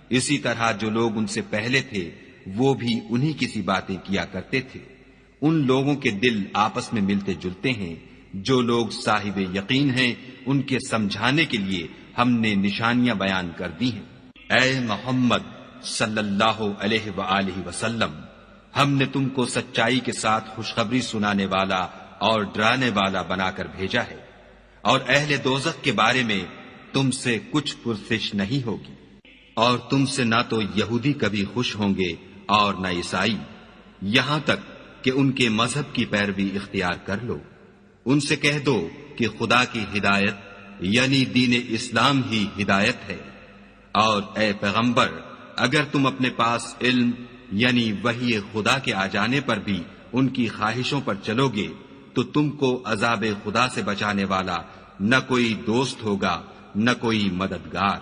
اسی طرح جو لوگ ان سے پہلے تھے وہ بھی انہی کی سی باتیں کیا کرتے تھے۔ ان لوگوں کے دل آپس میں ملتے جلتے ہیں۔ جو لوگ صاحب یقین ہیں ان کے سمجھانے کے لیے ہم نے نشانیاں بیان کر دی ہیں۔ اے محمد صلی اللہ علیہ وآلہ وسلم، ہم نے تم کو سچائی کے ساتھ خوشخبری سنانے والا اور ڈرانے والا بنا کر بھیجا ہے۔ اور اہل دوزخ کے بارے میں تم سے کچھ پرسش نہیں ہوگی، اور تم سے نہ تو یہودی کبھی خوش ہوں گے اور نہ عیسائی، یہاں تک کہ ان کے مذہب کی پیروی اختیار کر لو۔ ان سے کہہ دو کہ خدا کی ہدایت یعنی دین اسلام ہی ہدایت ہے، اور اے پیغمبر اگر تم اپنے پاس علم یعنی وحی خدا کے آ جانے پر بھی ان کی خواہشوں پر چلو گے تو تم کو عذاب خدا سے بچانے والا نہ کوئی دوست ہوگا نہ کوئی مددگار۔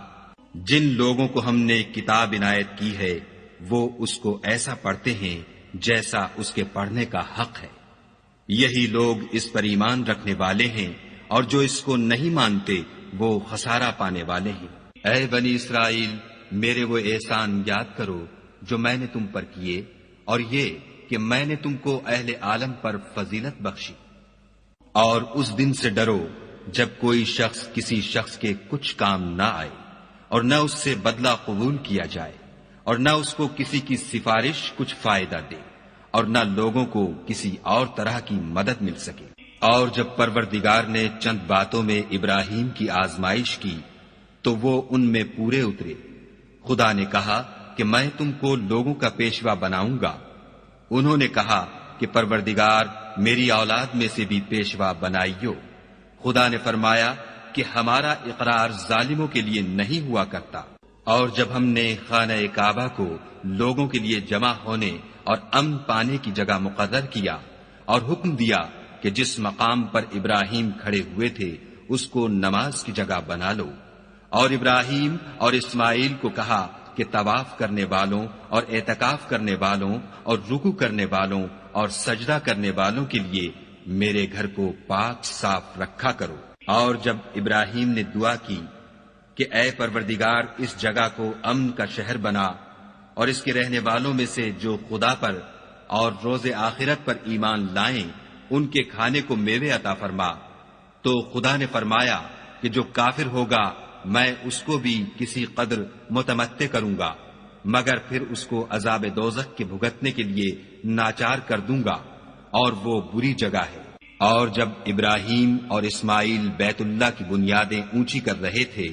جن لوگوں کو ہم نے کتاب عنایت کی ہے وہ اس کو ایسا پڑھتے ہیں جیسا اس کے پڑھنے کا حق ہے، یہی لوگ اس پر ایمان رکھنے والے ہیں، اور جو اس کو نہیں مانتے وہ خسارہ پانے والے ہیں۔ اے بنی اسرائیل، میرے وہ احسان یاد کرو جو میں نے تم پر کیے، اور یہ کہ میں نے تم کو اہل عالم پر فضیلت بخشی۔ اور اس دن سے ڈرو جب کوئی شخص کسی شخص کے کچھ کام نہ آئے، اور نہ اس سے بدلہ قبول کیا جائے، اور نہ اس کو کسی کی سفارش کچھ فائدہ دے، اور نہ لوگوں کو کسی اور طرح کی مدد مل سکے۔ اور جب پروردگار نے چند باتوں میں ابراہیم کی آزمائش کی تو وہ ان میں پورے اترے۔ خدا نے کہا کہ میں تم کو لوگوں کا پیشوا بناؤں گا۔ انہوں نے کہا کہ پروردگار میری اولاد میں سے بھی پیشوا بنائیو۔ خدا نے فرمایا کہ ہمارا اقرار ظالموں کے لیے نہیں ہوا کرتا۔ اور جب ہم نے خانہ کعبہ کو لوگوں کے لیے جمع ہونے اور امن پانے کی جگہ مقرر کیا اور حکم دیا کہ جس مقام پر ابراہیم کھڑے ہوئے تھے اس کو نماز کی جگہ بنا لو، اور ابراہیم اور اسماعیل کو کہا کہ طواف کرنے والوں اور اعتکاف کرنے والوں اور رکوع کرنے والوں اور سجدہ کرنے والوں کے لیے میرے گھر کو پاک صاف رکھا کرو۔ اور جب ابراہیم نے دعا کی کہ اے پروردگار اس جگہ کو امن کا شہر بنا، اور اس کے رہنے والوں میں سے جو خدا پر اور روز آخرت پر ایمان لائیں ان کے کھانے کو میوے عطا فرما، تو خدا نے فرمایا کہ جو کافر ہوگا میں اس کو بھی کسی قدر متمتع کروں گا، مگر پھر اس کو عذاب دوزخ کے بھگتنے کے لیے ناچار کر دوں گا، اور وہ بری جگہ ہے۔ اور جب ابراہیم اور اسماعیل بیت اللہ کی بنیادیں اونچی کر رہے تھے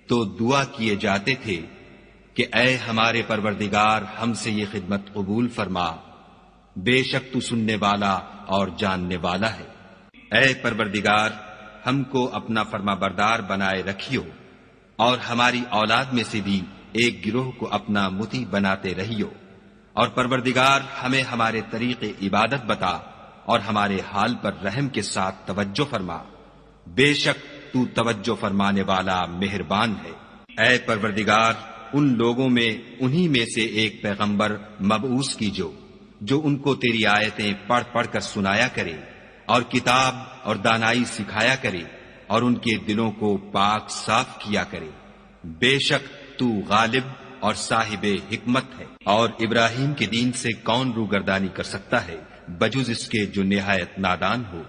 تو دعا کیے جاتے تھے کہ اے ہمارے پروردگار ہم سے یہ خدمت قبول فرما، بے شک تو سننے والا اور جاننے والا ہے۔ اے پروردگار ہم کو اپنا فرما بردار بنائے رکھیو، اور ہماری اولاد میں سے بھی ایک گروہ کو اپنا مطیع بناتے رہیو، اور پروردگار ہمیں ہمارے طریق عبادت بتا اور ہمارے حال پر رحم کے ساتھ توجہ فرما، بے شک تو توجہ فرمانے والا مہربان ہے۔ اے پروردگار ان لوگوں میں انہی میں سے ایک پیغمبر مبعوث کیجو جو ان کو تیری آیتیں پڑھ پڑھ کر سنایا کرے اور کتاب اور دانائی سکھایا کرے اور ان کے دلوں کو پاک صاف کیا کرے، بے شک تو غالب اور صاحب حکمت ہے۔ اور ابراہیم کے دین سے کون روگردانی کر سکتا ہے بجز اس کے جو نہایت نادان ہو۔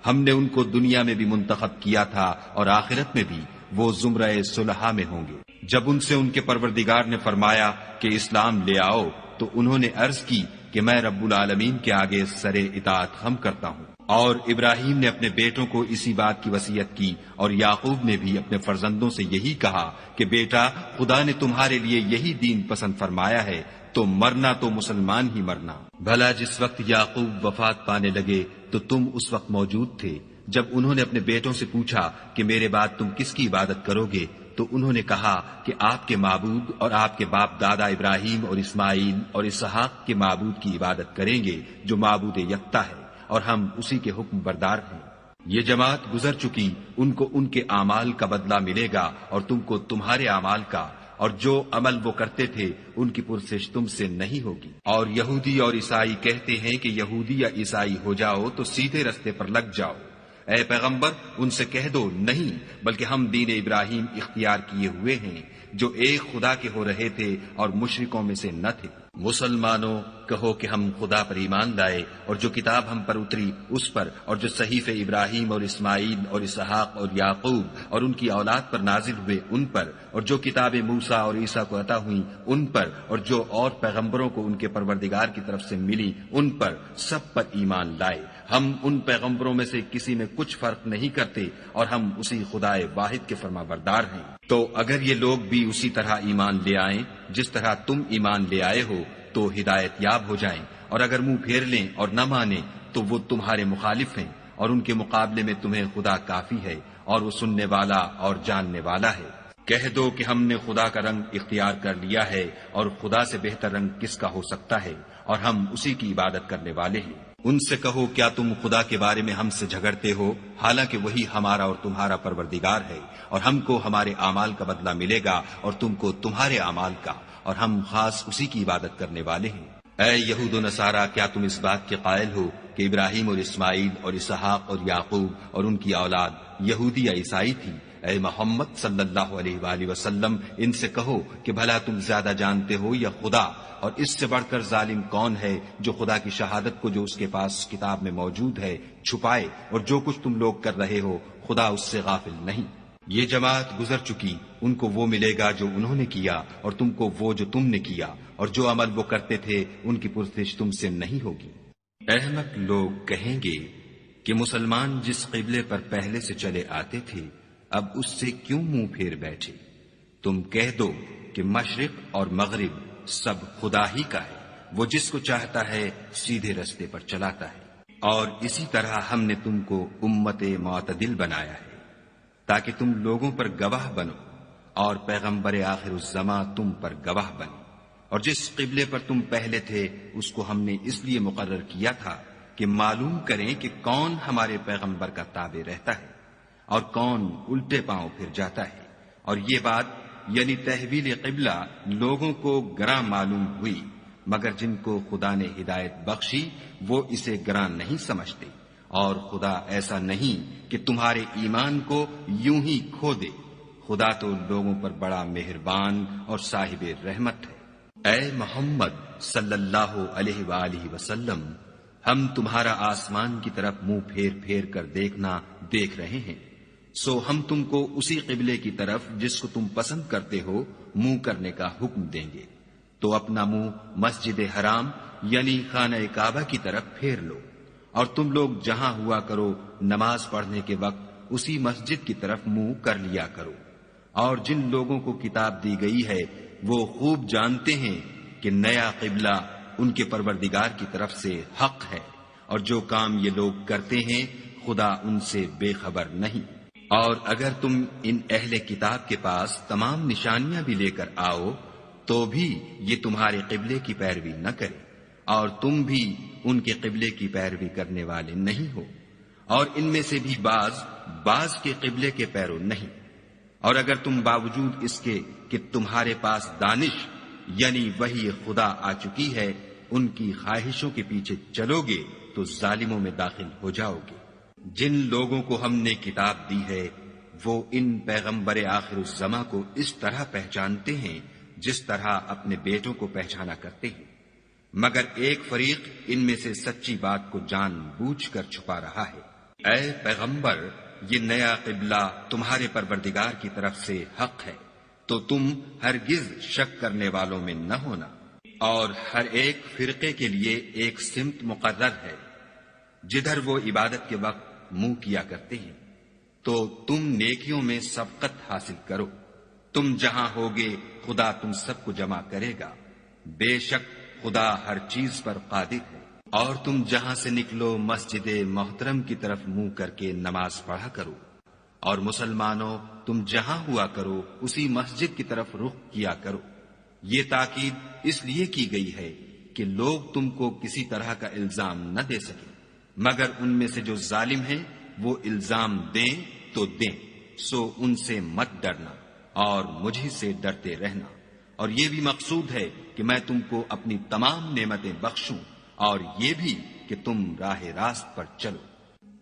ہم نے ان کو دنیا میں بھی منتخب کیا تھا اور آخرت میں بھی وہ زمرہ صلحاء میں ہوں گے۔ جب ان سے ان کے پروردگار نے فرمایا کہ اسلام لے آؤ تو انہوں نے عرض کی کہ میں رب العالمین کے آگے سر اطاعت خم کرتا ہوں۔ اور ابراہیم نے اپنے بیٹوں کو اسی بات کی وصیت کی، اور یعقوب نے بھی اپنے فرزندوں سے یہی کہا کہ بیٹا خدا نے تمہارے لیے یہی دین پسند فرمایا ہے تو مرنا تو مسلمان ہی مرنا۔ بھلا جس وقت یعقوب وفات پانے لگے تو تم اس وقت موجود تھے جب انہوں نے اپنے بیٹوں سے پوچھا کہ میرے بعد تم کس کی عبادت کرو گے، تو انہوں نے کہا کہ آپ کے معبود اور آپ کے باپ دادا ابراہیم اور اسماعیل اور اسحاق کے معبود کی عبادت کریں گے جو معبود یکتا ہے، اور ہم اسی کے حکم بردار ہیں۔ یہ جماعت گزر چکی، ان کو ان کے اعمال کا بدلہ ملے گا اور تم کو تمہارے اعمال کا، اور جو عمل وہ کرتے تھے ان کی پرسش تم سے نہیں ہوگی۔ اور یہودی اور عیسائی کہتے ہیں کہ یہودی یا عیسائی ہو جاؤ تو سیدھے رستے پر لگ جاؤ۔ اے پیغمبر ان سے کہہ دو نہیں، بلکہ ہم دین ابراہیم اختیار کیے ہوئے ہیں جو ایک خدا کے ہو رہے تھے اور مشرکوں میں سے نہ تھے۔ مسلمانوں کہو کہ ہم خدا پر ایمان لائے اور جو کتاب ہم پر اتری اس پر، اور جو صحیفے ابراہیم اور اسماعیل اور اسحاق اور یعقوب اور ان کی اولاد پر نازل ہوئے ان پر، اور جو کتابیں موسیٰ اور عیسیٰ کو عطا ہوئیں ان پر، اور جو اور پیغمبروں کو ان کے پروردگار کی طرف سے ملی ان پر، سب پر ایمان لائے۔ ہم ان پیغمبروں میں سے کسی میں کچھ فرق نہیں کرتے، اور ہم اسی خدائے واحد کے فرما بردار ہیں۔ تو اگر یہ لوگ بھی اسی طرح ایمان لے آئیں جس طرح تم ایمان لے آئے ہو تو ہدایت یاب ہو جائیں، اور اگر منہ پھیر لیں اور نہ مانیں تو وہ تمہارے مخالف ہیں، اور ان کے مقابلے میں تمہیں خدا کافی ہے، اور وہ سننے والا اور جاننے والا ہے۔ کہہ دو کہ ہم نے خدا کا رنگ اختیار کر لیا ہے، اور خدا سے بہتر رنگ کس کا ہو سکتا ہے، اور ہم اسی کی عبادت کرنے والے ہیں۔ ان سے کہو کیا تم خدا کے بارے میں ہم سے جھگڑتے ہو، حالانکہ وہی ہمارا اور تمہارا پروردگار ہے، اور ہم کو ہمارے اعمال کا بدلہ ملے گا اور تم کو تمہارے اعمال کا، اور ہم خاص اسی کی عبادت کرنے والے ہیں۔ اے یہود و نصارا، کیا تم اس بات کے قائل ہو کہ ابراہیم اور اسماعیل اور اسحاق اور یعقوب اور ان کی اولاد یہودی یا عیسائی تھی؟ اے محمد صلی اللہ علیہ وآلہ وسلم، ان سے کہو کہ بھلا تم زیادہ جانتے ہو یا خدا؟ اور اس سے بڑھ کر ظالم کون ہے جو خدا کی شہادت کو جو اس کے پاس کتاب میں موجود ہے چھپائے، اور جو کچھ تم لوگ کر رہے ہو خدا اس سے غافل نہیں۔ یہ جماعت گزر چکی، ان کو وہ ملے گا جو انہوں نے کیا، اور تم کو وہ جو تم نے کیا، اور جو عمل وہ کرتے تھے ان کی پرسش تم سے نہیں ہوگی۔ احمق لوگ کہیں گے کہ مسلمان جس قبلے پر پہلے سے چلے آتے تھے اب اس سے کیوں منہ پھیر بیٹھے؟ تم کہہ دو کہ مشرق اور مغرب سب خدا ہی کا ہے، وہ جس کو چاہتا ہے سیدھے رستے پر چلاتا ہے، اور اسی طرح ہم نے تم کو امت معتدل بنایا ہے تاکہ تم لوگوں پر گواہ بنو، اور پیغمبر آخر الزماں تم پر گواہ بنے۔ اور جس قبلے پر تم پہلے تھے اس کو ہم نے اس لیے مقرر کیا تھا کہ معلوم کریں کہ کون ہمارے پیغمبر کا تابع رہتا ہے اور کون الٹے پاؤں پھر جاتا ہے۔ اور یہ بات یعنی تحویل قبلہ لوگوں کو گراں معلوم ہوئی، مگر جن کو خدا نے ہدایت بخشی وہ اسے گراں نہیں سمجھتے، اور خدا ایسا نہیں کہ تمہارے ایمان کو یوں ہی کھو دے۔ خدا تو لوگوں پر بڑا مہربان اور صاحب رحمت ہے۔ اے محمد صلی اللہ علیہ وآلہ وسلم، ہم تمہارا آسمان کی طرف منہ پھیر پھیر کر دیکھنا دیکھ رہے ہیں، سو ہم تم کو اسی قبلے کی طرف جس کو تم پسند کرتے ہو منہ کرنے کا حکم دیں گے، تو اپنا منہ مسجد حرام یعنی خانہ کعبہ کی طرف پھیر لو، اور تم لوگ جہاں ہوا کرو نماز پڑھنے کے وقت اسی مسجد کی طرف منہ کر لیا کرو۔ اور جن لوگوں کو کتاب دی گئی ہے وہ خوب جانتے ہیں کہ نیا قبلہ ان کے پروردگار کی طرف سے حق ہے، اور جو کام یہ لوگ کرتے ہیں خدا ان سے بے خبر نہیں۔ اور اگر تم ان اہل کتاب کے پاس تمام نشانیاں بھی لے کر آؤ تو بھی یہ تمہارے قبلے کی پیروی نہ کرے، اور تم بھی ان کے قبلے کی پیروی کرنے والے نہیں ہو، اور ان میں سے بھی بعض کے قبلے کے پیرو نہیں۔ اور اگر تم باوجود اس کے کہ تمہارے پاس دانش یعنی وحی خدا آ چکی ہے ان کی خواہشوں کے پیچھے چلو گے تو ظالموں میں داخل ہو جاؤ گے۔ جن لوگوں کو ہم نے کتاب دی ہے وہ ان پیغمبر آخر الزماں کو اس طرح پہچانتے ہیں جس طرح اپنے بیٹوں کو پہچانا کرتے ہیں، مگر ایک فریق ان میں سے سچی بات کو جان بوجھ کر چھپا رہا ہے۔ اے پیغمبر، یہ نیا قبلہ تمہارے پروردگار کی طرف سے حق ہے، تو تم ہرگز شک کرنے والوں میں نہ ہونا، اور ہر ایک فرقے کے لیے ایک سمت مقرر ہے جدھر وہ عبادت کے وقت منہ کیا کرتے ہیں، تو تم نیکیوں میں سبقت حاصل کرو۔ تم جہاں ہوگے خدا تم سب کو جمع کرے گا، بے شک خدا ہر چیز پر قادر ہے۔ اور تم جہاں سے نکلو مسجد محترم کی طرف منہ کر کے نماز پڑھا کرو، اور مسلمانوں تم جہاں ہوا کرو اسی مسجد کی طرف رخ کیا کرو۔ یہ تاکید اس لیے کی گئی ہے کہ لوگ تم کو کسی طرح کا الزام نہ دے سکیں، مگر ان میں سے جو ظالم ہیں وہ الزام دیں تو دیں، سو ان سے مت ڈرنا اور مجھ سے ڈرتے رہنا۔ اور یہ بھی مقصود ہے کہ میں تم کو اپنی تمام نعمتیں بخشوں، اور یہ بھی کہ تم راہ راست پر چلو۔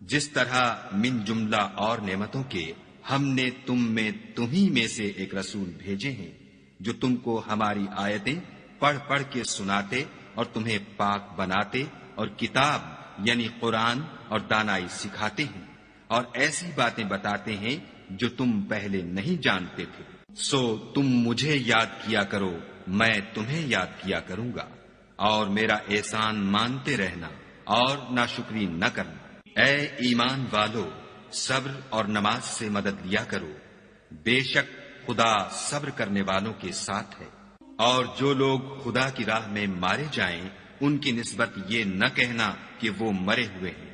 جس طرح من جملہ اور نعمتوں کے ہم نے تمہیں میں سے ایک رسول بھیجے ہیں جو تم کو ہماری آیتیں پڑھ پڑھ کے سناتے اور تمہیں پاک بناتے اور کتاب یعنی قرآن اور دانائی سکھاتے ہیں اور ایسی باتیں بتاتے ہیں جو تم پہلے نہیں جانتے تھے۔ سو تم مجھے یاد کیا کرو، میں تمہیں یاد کیا کروں گا، اور میرا احسان مانتے رہنا اور ناشکری نہ کرنا۔ اے ایمان والو، صبر اور نماز سے مدد لیا کرو، بے شک خدا صبر کرنے والوں کے ساتھ ہے۔ اور جو لوگ خدا کی راہ میں مارے جائیں ان کی نسبت یہ نہ کہنا کہ وہ مرے ہوئے ہیں،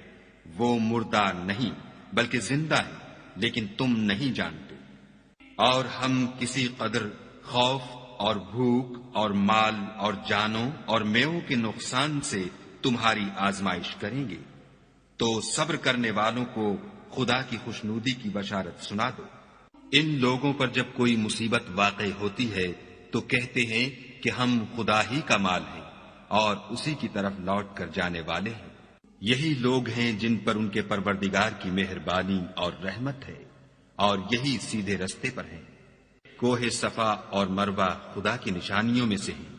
وہ مردہ نہیں بلکہ زندہ ہیں، لیکن تم نہیں جانتے۔ اور ہم کسی قدر خوف اور بھوک اور مال اور جانوں اور میووں کے نقصان سے تمہاری آزمائش کریں گے، تو صبر کرنے والوں کو خدا کی خوشنودی کی بشارت سنا دو۔ ان لوگوں پر جب کوئی مصیبت واقع ہوتی ہے تو کہتے ہیں کہ ہم خدا ہی کا مال ہیں اور اسی کی طرف لوٹ کر جانے والے ہیں۔ یہی لوگ ہیں جن پر ان کے پروردگار کی مہربانی اور رحمت ہے، اور یہی سیدھے رستے پر ہیں۔ کوہ صفا اور مروہ خدا کی نشانیوں میں سے ہیں،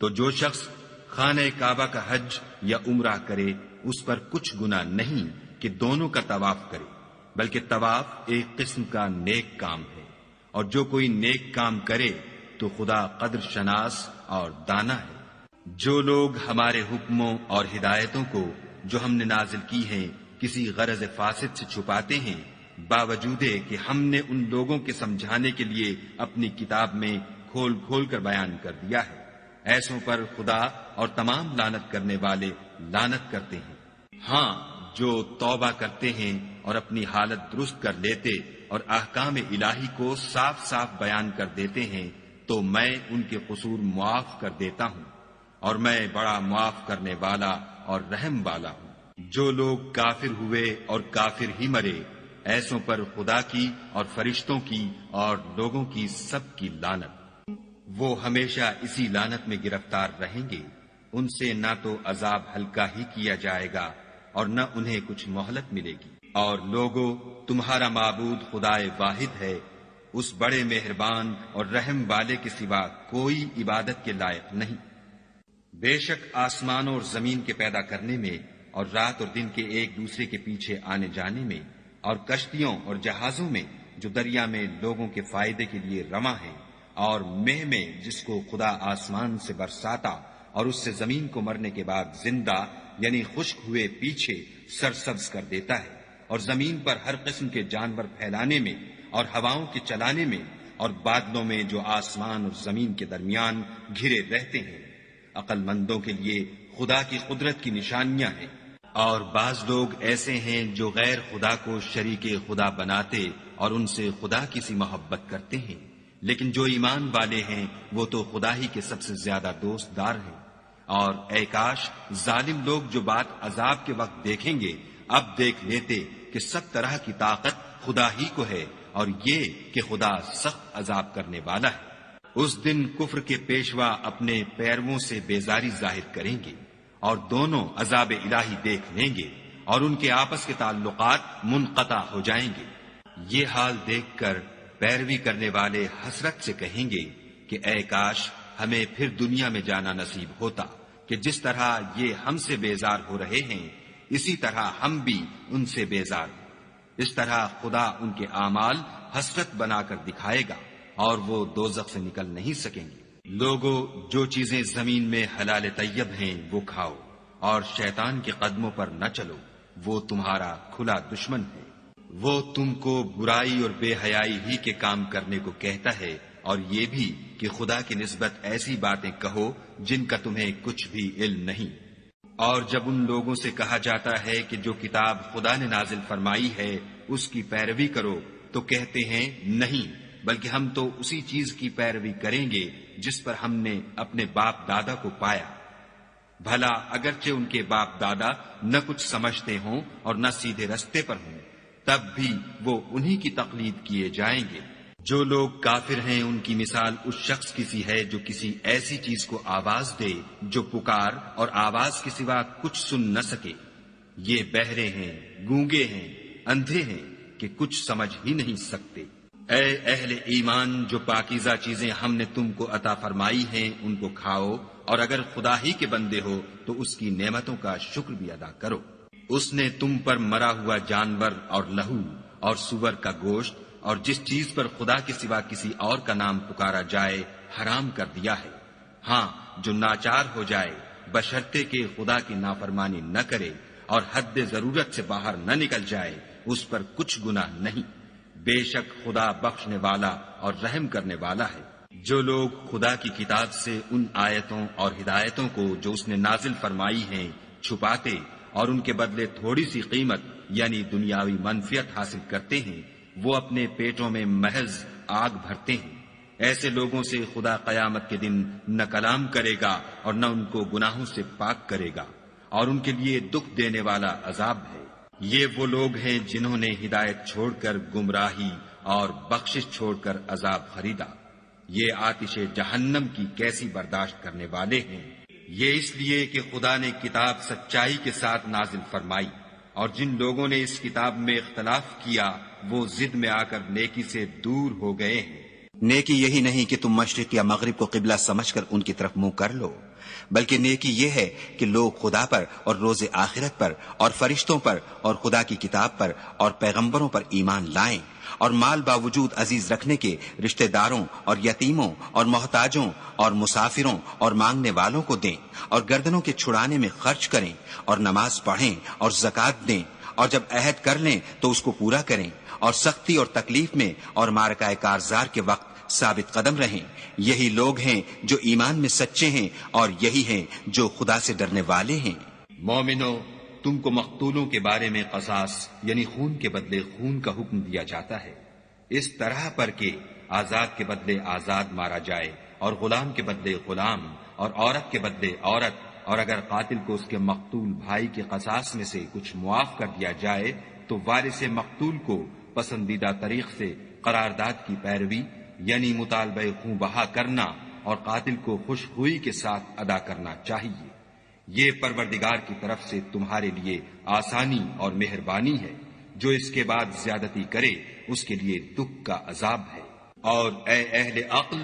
تو جو شخص خانہ کعبہ کا حج یا عمرہ کرے اس پر کچھ گناہ نہیں کہ دونوں کا طواف کرے، بلکہ طواف ایک قسم کا نیک کام ہے، اور جو کوئی نیک کام کرے تو خدا قدر شناس اور دانا ہے۔ جو لوگ ہمارے حکموں اور ہدایتوں کو جو ہم نے نازل کی ہیں کسی غرض فاسد سے چھپاتے ہیں، باوجود کہ ہم نے ان لوگوں کے سمجھانے کے لیے اپنی کتاب میں کھول کھول کر بیان کر دیا ہے، ایسوں پر خدا اور تمام لعنت کرنے والے لعنت کرتے ہیں۔ ہاں، جو توبہ کرتے ہیں اور اپنی حالت درست کر لیتے اور احکام الہی کو صاف صاف بیان کر دیتے ہیں تو میں ان کے قصور معاف کر دیتا ہوں، اور میں بڑا معاف کرنے والا اور رحم والا ہوں۔ جو لوگ کافر ہوئے اور کافر ہی مرے، ایسوں پر خدا کی اور فرشتوں کی اور لوگوں کی سب کی لعنت۔ وہ ہمیشہ اسی لعنت میں گرفتار رہیں گے، ان سے نہ تو عذاب ہلکا ہی کیا جائے گا اور نہ انہیں کچھ مہلت ملے گی۔ اور لوگو، تمہارا معبود خدائے واحد ہے، اس بڑے مہربان اور رحم والے کے سوا کوئی عبادت کے لائق نہیں۔ بے شک آسمانوں اور زمین کے پیدا کرنے میں اور رات اور دن کے ایک دوسرے کے پیچھے آنے جانے میں اور کشتیوں اور جہازوں میں جو دریا میں لوگوں کے فائدے کے لیے رواں ہیں، اور مہ میں جس کو خدا آسمان سے برساتا اور اس سے زمین کو مرنے کے بعد زندہ یعنی خشک ہوئے پیچھے سرسبز کر دیتا ہے، اور زمین پر ہر قسم کے جانور پھیلانے میں اور ہواؤں کے چلانے میں اور بادلوں میں جو آسمان اور زمین کے درمیان گھرے رہتے ہیں۔ عقل مندوں کے لیے خدا کی قدرت کی نشانیاں ہیں۔ اور بعض لوگ ایسے ہیں جو غیر خدا کو شریک خدا بناتے اور ان سے خدا کی سی محبت کرتے ہیں، لیکن جو ایمان والے ہیں وہ تو خدا ہی کے سب سے زیادہ دوست دار ہیں۔ اور اے کاش ظالم لوگ جو بات عذاب کے وقت دیکھیں گے اب دیکھ لیتے کہ سب طرح کی طاقت خدا ہی کو ہے، اور یہ کہ خدا سخت عذاب کرنے والا ہے۔ اس دن کفر کے پیشوا اپنے پیرووں سے بیزاری ظاہر کریں گے اور دونوں عذاب الہی دیکھ لیں گے اور ان کے آپس کے تعلقات منقطع ہو جائیں گے۔ یہ حال دیکھ کر پیروی کرنے والے حسرت سے کہیں گے کہ اے کاش ہمیں پھر دنیا میں جانا نصیب ہوتا کہ جس طرح یہ ہم سے بیزار ہو رہے ہیں اسی طرح ہم بھی ان سے بیزار ہیں۔ اس طرح خدا ان کے اعمال حسرت بنا کر دکھائے گا اور وہ دوزخ سے نکل نہیں سکیں گے۔ لوگو، جو چیزیں زمین میں حلال طیب ہیں وہ کھاؤ، اور شیطان کے قدموں پر نہ چلو، وہ تمہارا کھلا دشمن ہے۔ وہ تم کو برائی اور بے حیائی ہی کے کام کرنے کو کہتا ہے، اور یہ بھی کہ خدا کی نسبت ایسی باتیں کہو جن کا تمہیں کچھ بھی علم نہیں۔ اور جب ان لوگوں سے کہا جاتا ہے کہ جو کتاب خدا نے نازل فرمائی ہے اس کی پیروی کرو تو کہتے ہیں نہیں، بلکہ ہم تو اسی چیز کی پیروی کریں گے جس پر ہم نے اپنے باپ دادا کو پایا۔ بھلا اگرچہ ان کے باپ دادا نہ کچھ سمجھتے ہوں اور نہ سیدھے رستے پر ہوں، تب بھی وہ انہی کی تقلید کیے جائیں گے۔ جو لوگ کافر ہیں ان کی مثال اس شخص کی سی ہے جو کسی ایسی چیز کو آواز دے جو پکار اور آواز کے سوا کچھ سن نہ سکے۔ یہ بہرے ہیں، گونگے ہیں، اندھے ہیں کہ کچھ سمجھ ہی نہیں سکتے۔ اے اہل ایمان، جو پاکیزہ چیزیں ہم نے تم کو عطا فرمائی ہیں ان کو کھاؤ، اور اگر خدا ہی کے بندے ہو تو اس کی نعمتوں کا شکر بھی ادا کرو۔ اس نے تم پر مرا ہوا جانور اور لہو اور سور کا گوشت اور جس چیز پر خدا کے سوا کسی اور کا نام پکارا جائے حرام کر دیا ہے۔ ہاں، جو ناچار ہو جائے بشرطے کہ خدا کی نافرمانی نہ کرے اور حد ضرورت سے باہر نہ نکل جائے، اس پر کچھ گناہ نہیں۔ بے شک خدا بخشنے والا اور رحم کرنے والا ہے۔ جو لوگ خدا کی کتاب سے ان آیتوں اور ہدایتوں کو جو اس نے نازل فرمائی ہیں چھپاتے اور ان کے بدلے تھوڑی سی قیمت یعنی دنیاوی منفعت حاصل کرتے ہیں، وہ اپنے پیٹوں میں محض آگ بھرتے ہیں۔ ایسے لوگوں سے خدا قیامت کے دن نہ کلام کرے گا اور نہ ان کو گناہوں سے پاک کرے گا، اور ان کے لیے دکھ دینے والا عذاب ہے۔ یہ وہ لوگ ہیں جنہوں نے ہدایت چھوڑ کر گمراہی اور بخشش چھوڑ کر عذاب خریدا۔ یہ آتش جہنم کی کیسی برداشت کرنے والے ہیں۔ یہ اس لیے کہ خدا نے کتاب سچائی کے ساتھ نازل فرمائی، اور جن لوگوں نے اس کتاب میں اختلاف کیا وہ ضد میں آ کر نیکی سے دور ہو گئے ہیں۔ نیکی یہی نہیں کہ تم مشرق یا مغرب کو قبلہ سمجھ کر ان کی طرف منہ کر لو، بلکہ نیکی یہ ہے کہ لوگ خدا پر اور روز آخرت پر اور فرشتوں پر اور خدا کی کتاب پر اور پیغمبروں پر ایمان لائیں، اور مال باوجود عزیز رکھنے کے رشتہ داروں اور یتیموں اور محتاجوں اور مسافروں اور مانگنے والوں کو دیں، اور گردنوں کے چھڑانے میں خرچ کریں، اور نماز پڑھیں اور زکوٰۃ دیں، اور جب عہد کر لیں تو اس کو پورا کریں، اور سختی اور تکلیف میں اور معرکہ کارزار کے وقت ثابت قدم رہیں۔ یہی لوگ ہیں جو ایمان میں سچے ہیں، اور یہی ہیں جو خدا سے ڈرنے والے ہیں۔ مومنو، تم کو مقتولوں کے بارے میں قصاص یعنی خون کے بدلے خون کا حکم دیا جاتا ہے، اس طرح پر کہ آزاد کے بدلے آزاد مارا جائے، اور غلام کے بدلے غلام، اور عورت کے بدلے عورت، اور اگر قاتل کو اس کے مقتول بھائی کے قصاص میں سے کچھ معاف کر دیا جائے تو وارث مقتول کو پسندیدہ طریق سے قرارداد کی پیروی یعنی مطالبہ خون بہا کرنا اور قاتل کو خوش ہوئی کے ساتھ ادا کرنا چاہیے۔ یہ پروردگار کی طرف سے تمہارے لیے آسانی اور مہربانی ہے۔ جو اس کے بعد زیادتی کرے اس کے لیے دکھ کا عذاب ہے۔ اور اے اہل عقل،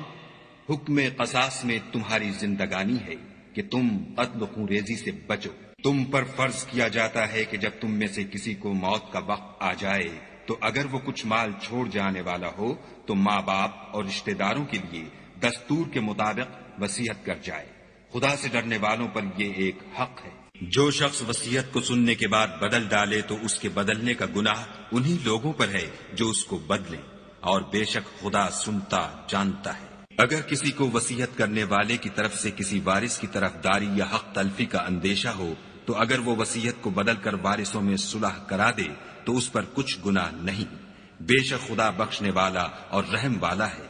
حکم قصاص میں تمہاری زندگانی ہے کہ تم قتل و خون ریزی سے بچو۔ تم پر فرض کیا جاتا ہے کہ جب تم میں سے کسی کو موت کا وقت آ جائے تو اگر وہ کچھ مال چھوڑ جانے والا ہو تو ماں باپ اور رشتہ داروں کے لیے دستور کے مطابق وصیت کر جائے۔ خدا سے ڈرنے والوں پر یہ ایک حق ہے۔ جو شخص وصیت کو سننے کے بعد بدل ڈالے تو اس کے بدلنے کا گناہ انہی لوگوں پر ہے جو اس کو بدلیں، اور بے شک خدا سنتا جانتا ہے۔ اگر کسی کو وصیت کرنے والے کی طرف سے کسی وارث کی طرفداری یا حق تلفی کا اندیشہ ہو تو اگر وہ وصیت کو بدل کر وارثوں میں صلح کرا دے تو اس پر کچھ گناہ نہیں، بے شک خدا بخشنے والا اور رحم والا ہے۔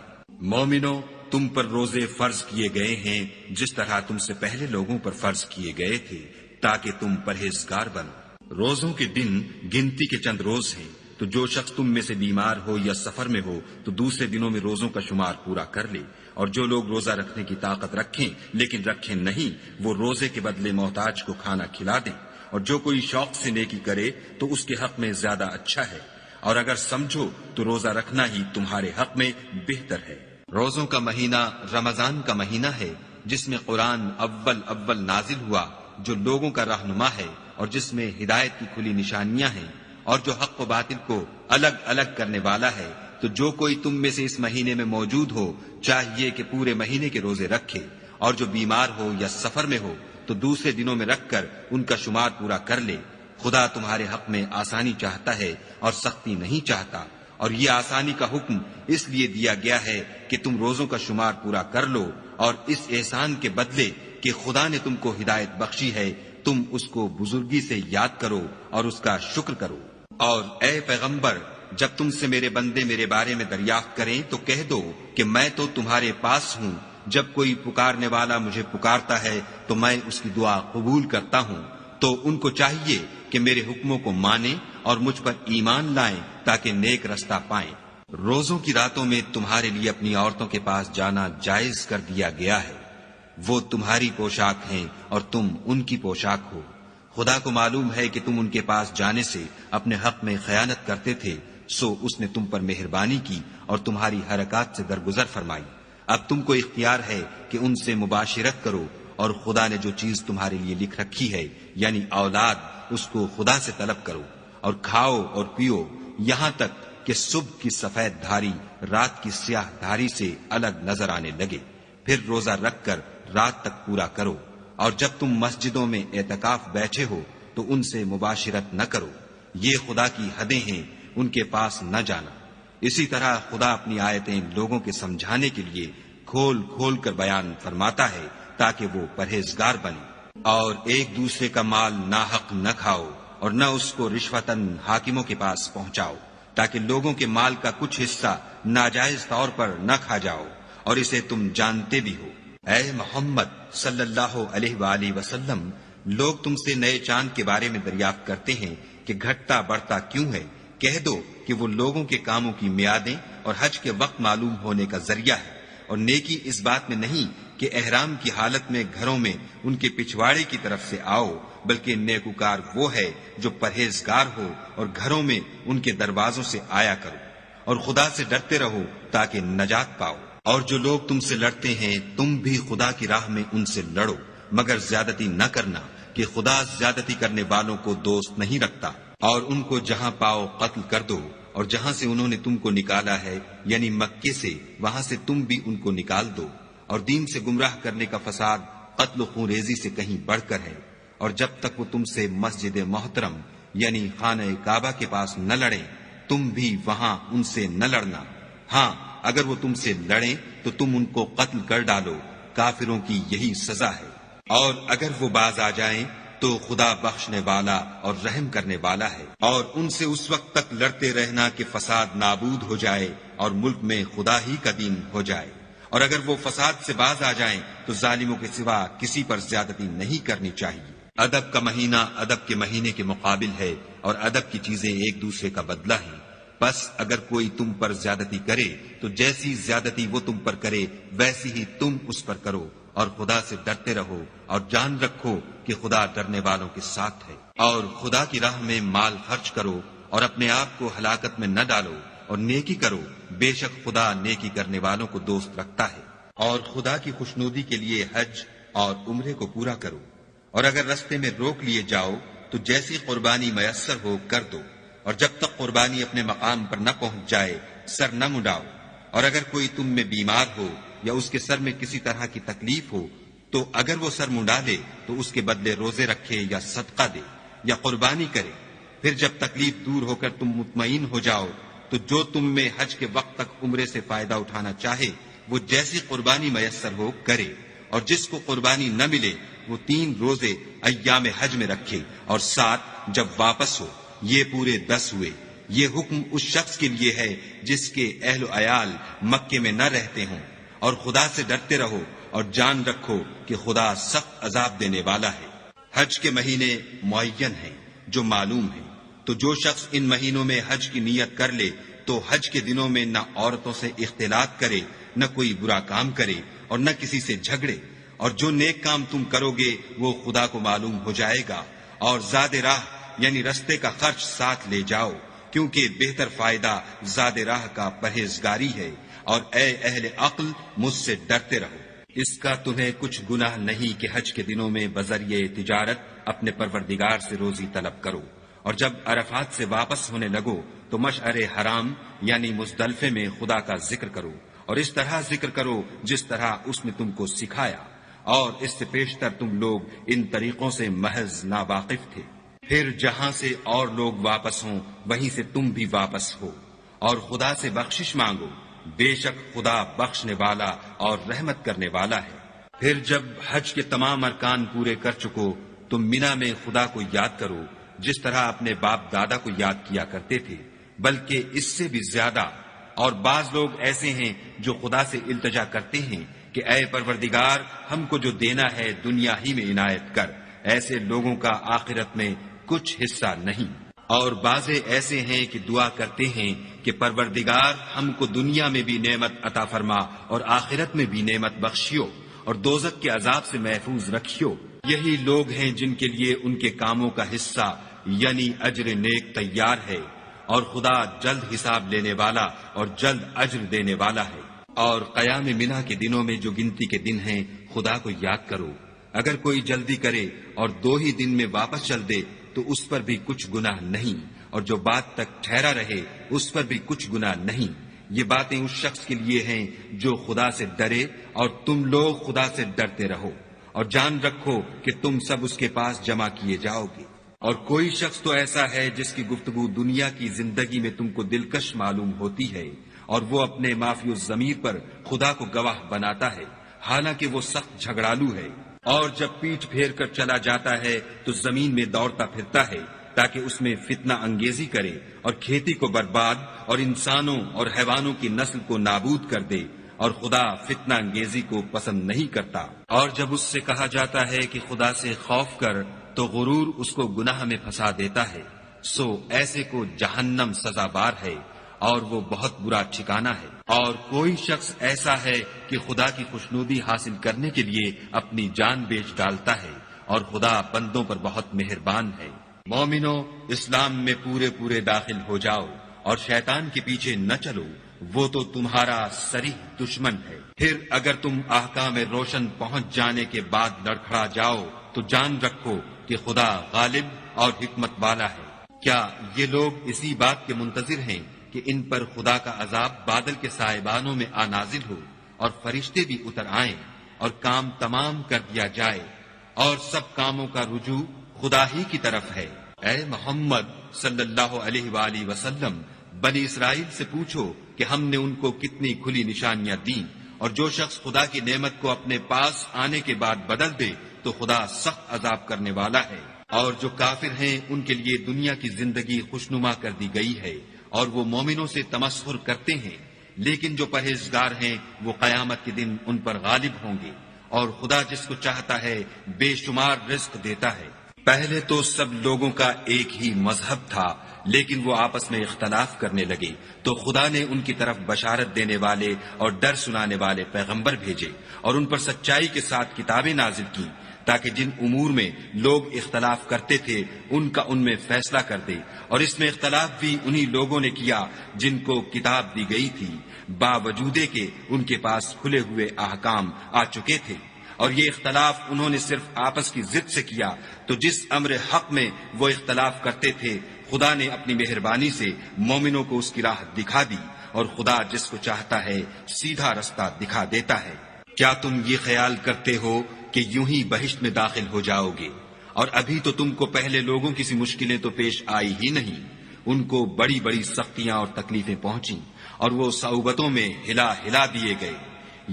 مومنو، تم پر روزے فرض کیے گئے ہیں جس طرح تم سے پہلے لوگوں پر فرض کیے گئے تھے تاکہ تم پرہیزگار بنو۔ روزوں کے دن گنتی کے چند روز ہیں، تو جو شخص تم میں سے بیمار ہو یا سفر میں ہو تو دوسرے دنوں میں روزوں کا شمار پورا کر لے، اور جو لوگ روزہ رکھنے کی طاقت رکھیں لیکن رکھیں نہیں وہ روزے کے بدلے محتاج کو کھانا کھلا دیں، اور جو کوئی شوق سے نیکی کرے تو اس کے حق میں زیادہ اچھا ہے، اور اگر سمجھو تو روزہ رکھنا ہی تمہارے حق میں بہتر ہے۔ روزوں کا مہینہ رمضان کا مہینہ ہے جس میں قرآن اول نازل ہوا، جو لوگوں کا رہنما ہے اور جس میں ہدایت کی کھلی نشانیاں ہیں، اور جو حق و باطل کو الگ الگ کرنے والا ہے۔ تو جو کوئی تم میں سے اس مہینے میں موجود ہو چاہیے کہ پورے مہینے کے روزے رکھے، اور جو بیمار ہو یا سفر میں ہو تو دوسرے دنوں میں رکھ کر ان کا شمار پورا کر لے۔ خدا تمہارے حق میں آسانی چاہتا ہے اور سختی نہیں چاہتا، اور یہ آسانی کا حکم اس لیے دیا گیا ہے کہ تم روزوں کا شمار پورا کر لو، اور اس احسان کے بدلے کہ خدا نے تم کو ہدایت بخشی ہے تم اس کو بزرگی سے یاد کرو اور اس کا شکر کرو۔ اور اے پیغمبر، جب تم سے میرے بندے میرے بارے میں دریافت کریں تو کہہ دو کہ میں تو تمہارے پاس ہوں، جب کوئی پکارنے والا مجھے پکارتا ہے تو میں اس کی دعا قبول کرتا ہوں۔ تو ان کو چاہیے کہ میرے حکموں کو مانیں اور مجھ پر ایمان لائیں تاکہ نیک رستہ پائیں۔ روزوں کی راتوں میں تمہارے لیے اپنی عورتوں کے پاس جانا جائز کر دیا گیا ہے، وہ تمہاری پوشاک ہیں اور تم ان کی پوشاک ہو۔ خدا کو معلوم ہے کہ تم ان کے پاس جانے سے اپنے حق میں خیانت کرتے تھے، سو اس نے تم پر مہربانی کی اور تمہاری حرکات سے درگزر فرمائی۔ اب تم کو اختیار ہے کہ ان سے مباشرت کرو، اور خدا نے جو چیز تمہارے لیے لکھ رکھی ہے یعنی اولاد، اس کو خدا سے طلب کرو، اور کھاؤ اور پیو یہاں تک کہ صبح کی سفید دھاری رات کی سیاہ دھاری سے الگ نظر آنے لگے، پھر روزہ رکھ کر رات تک پورا کرو، اور جب تم مسجدوں میں اعتکاف بیٹھے ہو تو ان سے مباشرت نہ کرو، یہ خدا کی حدیں ہیں، ان کے پاس نہ جانا۔ اسی طرح خدا اپنی آیتیں لوگوں کے سمجھانے کے لیے کھول کھول کر بیان فرماتا ہے تاکہ وہ پرہیزگار بنے۔ اور ایک دوسرے کا مال ناحق نہ کھاؤ، اور نہ اس کو رشوتاً حاکموں کے پاس پہنچاؤ، تاکہ لوگوں کے مال کا کچھ حصہ ناجائز طور پر نہ کھا جاؤ، اور اسے تم جانتے بھی ہو۔ اے محمد صلی اللہ علیہ وآلہ وسلم، لوگ تم سے نئے چاند کے بارے میں دریافت کرتے ہیں کہ گھٹتا بڑھتا کیوں ہے؟ کہہ دو کہ وہ لوگوں کے کاموں کی میعادیں اور حج کے وقت معلوم ہونے کا ذریعہ ہے، اور نیکی اس بات میں نہیں کہ احرام کی حالت میں گھروں میں ان کے پچھواڑے کی طرف سے آؤ، بلکہ نیکوکار وہ ہے جو پرہیزگار ہو اور گھروں میں ان کے دروازوں سے آیا کرو، اور خدا سے ڈرتے رہو تاکہ نجات پاؤ۔ اور جو لوگ تم سے لڑتے ہیں تم بھی خدا کی راہ میں ان سے لڑو، مگر زیادتی نہ کرنا کہ خدا زیادتی کرنے والوں کو دوست نہیں رکھتا۔ اور ان کو جہاں پاؤ قتل کر دو، اور جہاں سے انہوں نے تم کو نکالا ہے یعنی مکے سے، وہاں سے تم بھی ان کو نکال دو۔ اور دین سے گمراہ کرنے کا فساد قتل و خون ریزی سے کہیں بڑھ کر ہے۔ اور جب تک وہ تم سے مسجد محترم یعنی خانہ کعبہ کے پاس نہ لڑیں، تم بھی وہاں ان سے نہ لڑنا۔ ہاں، اگر وہ تم سے لڑیں تو تم ان کو قتل کر ڈالو، کافروں کی یہی سزا ہے۔ اور اگر وہ باز آ جائیں تو خدا بخشنے والا اور رحم کرنے والا ہے۔ اور ان سے اس وقت تک لڑتے رہنا کہ فساد نابود ہو جائے اور ملک میں خدا ہی کا دین ہو جائے۔ اور اگر وہ فساد سے باز آ جائیں تو ظالموں کے سوا کسی پر زیادتی نہیں کرنی چاہیے۔ ادب کا مہینہ ادب کے مہینے کے مقابل ہے، اور ادب کی چیزیں ایک دوسرے کا بدلہ ہیں۔ بس اگر کوئی تم پر زیادتی کرے تو جیسی زیادتی وہ تم پر کرے ویسی ہی تم اس پر کرو، اور خدا سے ڈرتے رہو اور جان رکھو کہ خدا ڈرنے والوں کے ساتھ ہے۔ اور خدا کی راہ میں مال خرچ کرو، اور اپنے آپ کو ہلاکت میں نہ ڈالو، اور نیکی کرو، بے شک خدا نیکی کرنے والوں کو دوست رکھتا ہے۔ اور خدا کی خوشنودی کے لیے حج اور عمرے کو پورا کرو، اور اگر رستے میں روک لیے جاؤ تو جیسی قربانی میسر ہو کر دو، اور جب تک قربانی اپنے مقام پر نہ پہنچ جائے سر نہ مڈاؤ۔ اور اگر کوئی تم میں بیمار ہو یا اس کے سر میں کسی طرح کی تکلیف ہو تو اگر وہ سر منڈا لے تو اس کے بدلے روزے رکھے یا صدقہ دے یا قربانی کرے۔ پھر جب تکلیف دور ہو کر تم مطمئن ہو جاؤ تو جو تم میں حج کے وقت تک عمرے سے فائدہ اٹھانا چاہے وہ جیسی قربانی میسر ہو کرے، اور جس کو قربانی نہ ملے وہ 3 روزے ایام حج میں رکھے، اور 7 جب واپس ہو، یہ پورے 10 ہوئے۔ یہ حکم اس شخص کے لیے ہے جس کے اہل و عیال مکے میں نہ رہتے ہوں۔ اور خدا سے ڈرتے رہو اور جان رکھو کہ خدا سخت عذاب دینے والا ہے۔ حج کے مہینے معین ہیں جو معلوم ہیں، تو جو شخص ان مہینوں میں حج کی نیت کر لے تو حج کے دنوں میں نہ عورتوں سے اختلاط کرے، نہ کوئی برا کام کرے، اور نہ کسی سے جھگڑے۔ اور جو نیک کام تم کرو گے وہ خدا کو معلوم ہو جائے گا۔ اور زاد راہ یعنی رستے کا خرچ ساتھ لے جاؤ، کیونکہ بہتر فائدہ زاد راہ کا پرہیزگاری ہے۔ اور اے اہل عقل، مجھ سے ڈرتے رہو۔ اس کا تمہیں کچھ گناہ نہیں کہ حج کے دنوں میں بذریعہ تجارت اپنے پروردگار سے روزی طلب کرو، اور جب عرفات سے واپس ہونے لگو تو مشعر حرام یعنی مزدلفے میں خدا کا ذکر کرو، اور اس طرح ذکر کرو جس طرح اس نے تم کو سکھایا، اور اس سے پیشتر تم لوگ ان طریقوں سے محض ناواقف تھے۔ پھر جہاں سے اور لوگ واپس ہوں وہیں سے تم بھی واپس ہو، اور خدا سے بخشش مانگو، بے شک خدا بخشنے والا اور رحمت کرنے والا ہے۔ پھر جب حج کے تمام ارکان پورے کر چکو تو مینا میں خدا کو یاد کرو جس طرح اپنے باپ دادا کو یاد کیا کرتے تھے، بلکہ اس سے بھی زیادہ۔ اور بعض لوگ ایسے ہیں جو خدا سے التجا کرتے ہیں کہ اے پروردگار، ہم کو جو دینا ہے دنیا ہی میں عنایت کر۔ ایسے لوگوں کا آخرت میں کچھ حصہ نہیں۔ اور بعض ایسے ہیں کہ دعا کرتے ہیں کہ پروردگار ہم کو دنیا میں بھی نعمت عطا فرما اور آخرت میں بھی نعمت بخشیو، اور دوزخ کے عذاب سے محفوظ رکھیو۔ یہی لوگ ہیں جن کے لیے ان کے کاموں کا حصہ یعنی اجر نیک تیار ہے، اور خدا جلد حساب لینے والا اور جلد اجر دینے والا ہے۔ اور قیام منا کے دنوں میں جو گنتی کے دن ہیں خدا کو یاد کرو۔ اگر کوئی جلدی کرے اور 2 ہی دن میں واپس چل دے تو اس پر بھی کچھ گناہ نہیں، اور جو بات تک ٹھہرا رہے اس پر بھی کچھ گناہ نہیں۔ یہ باتیں اس شخص کے لیے ہیں جو خدا سے ڈرے، اور تم لوگ خدا سے ڈرتے رہو، اور جان رکھو کہ تم سب اس کے پاس جمع کیے جاؤ گے۔ اور کوئی شخص تو ایسا ہے جس کی گفتگو دنیا کی زندگی میں تم کو دلکش معلوم ہوتی ہے، اور وہ اپنے معافی الضمیر پر خدا کو گواہ بناتا ہے، حالانکہ وہ سخت جھگڑالو ہے، اور جب پیٹھ پھیر کر چلا جاتا ہے تو زمین میں دوڑتا پھرتا ہے تاکہ اس میں فتنہ انگیزی کرے اور کھیتی کو برباد اور انسانوں اور حیوانوں کی نسل کو نابود کر دے، اور خدا فتنہ انگیزی کو پسند نہیں کرتا۔ اور جب اس سے کہا جاتا ہے کہ خدا سے خوف کر تو غرور اس کو گناہ میں پھنسا دیتا ہے، سو ایسے کو جہنم سزا بار ہے، اور وہ بہت برا ٹھکانہ ہے۔ اور کوئی شخص ایسا ہے کہ خدا کی خوشنودی حاصل کرنے کے لیے اپنی جان بیچ ڈالتا ہے، اور خدا بندوں پر بہت مہربان ہے۔ مومنو، اسلام میں پورے داخل ہو جاؤ اور شیطان کے پیچھے نہ چلو، وہ تو تمہارا صریح دشمن ہے۔ پھر اگر تم احکام روشن پہنچ جانے کے بعد لڑکھڑا جاؤ تو جان رکھو کہ خدا غالب اور حکمت والا ہے۔ کیا یہ لوگ اسی بات کے منتظر ہیں کہ ان پر خدا کا عذاب بادل کے سائبانوں میں آ نازل ہو اور فرشتے بھی اتر آئیں اور کام تمام کر دیا جائے اور سب کاموں کا رجوع خدا ہی کی طرف ہے؟ اے محمد صلی اللہ علیہ وآلہ وسلم، بنی اسرائیل سے پوچھو کہ ہم نے ان کو کتنی کھلی نشانیاں دیں، اور جو شخص خدا کی نعمت کو اپنے پاس آنے کے بعد بدل دے تو خدا سخت عذاب کرنے والا ہے۔ اور جو کافر ہیں ان کے لیے دنیا کی زندگی خوشنما کر دی گئی ہے، اور وہ مومنوں سے تمسخر کرتے ہیں، لیکن جو پرہیزگار ہیں وہ قیامت کے دن ان پر غالب ہوں گے، اور خدا جس کو چاہتا ہے بے شمار رزق دیتا ہے۔ پہلے تو سب لوگوں کا ایک ہی مذہب تھا، لیکن وہ آپس میں اختلاف کرنے لگے تو خدا نے ان کی طرف بشارت دینے والے اور ڈر سنانے والے پیغمبر بھیجے، اور ان پر سچائی کے ساتھ کتابیں نازل کی، تاکہ جن امور میں لوگ اختلاف کرتے تھے ان کا ان میں فیصلہ کر دے۔ اور اس میں اختلاف بھی انہی لوگوں نے کیا جن کو کتاب دی گئی تھی، باوجود کہ ان کے پاس کھلے ہوئے احکام آ چکے تھے، اور یہ اختلاف انہوں نے صرف آپس کی ضد سے کیا۔ تو جس امر حق میں وہ اختلاف کرتے تھے خدا نے اپنی مہربانی سے مومنوں کو اس کی راہ دکھا دی، اور خدا جس کو چاہتا ہے سیدھا رستہ دکھا دیتا ہے۔ کیا تم یہ خیال کرتے ہو کہ یوں ہی بہشت میں داخل ہو جاؤ گے؟ اور ابھی تو تم کو پہلے لوگوں کی سی مشکلیں تو پیش آئی ہی نہیں، ان کو بڑی بڑی سختیاں اور تکلیفیں پہنچیں، اور وہ صعوبتوں میں ہلا دیے گئے،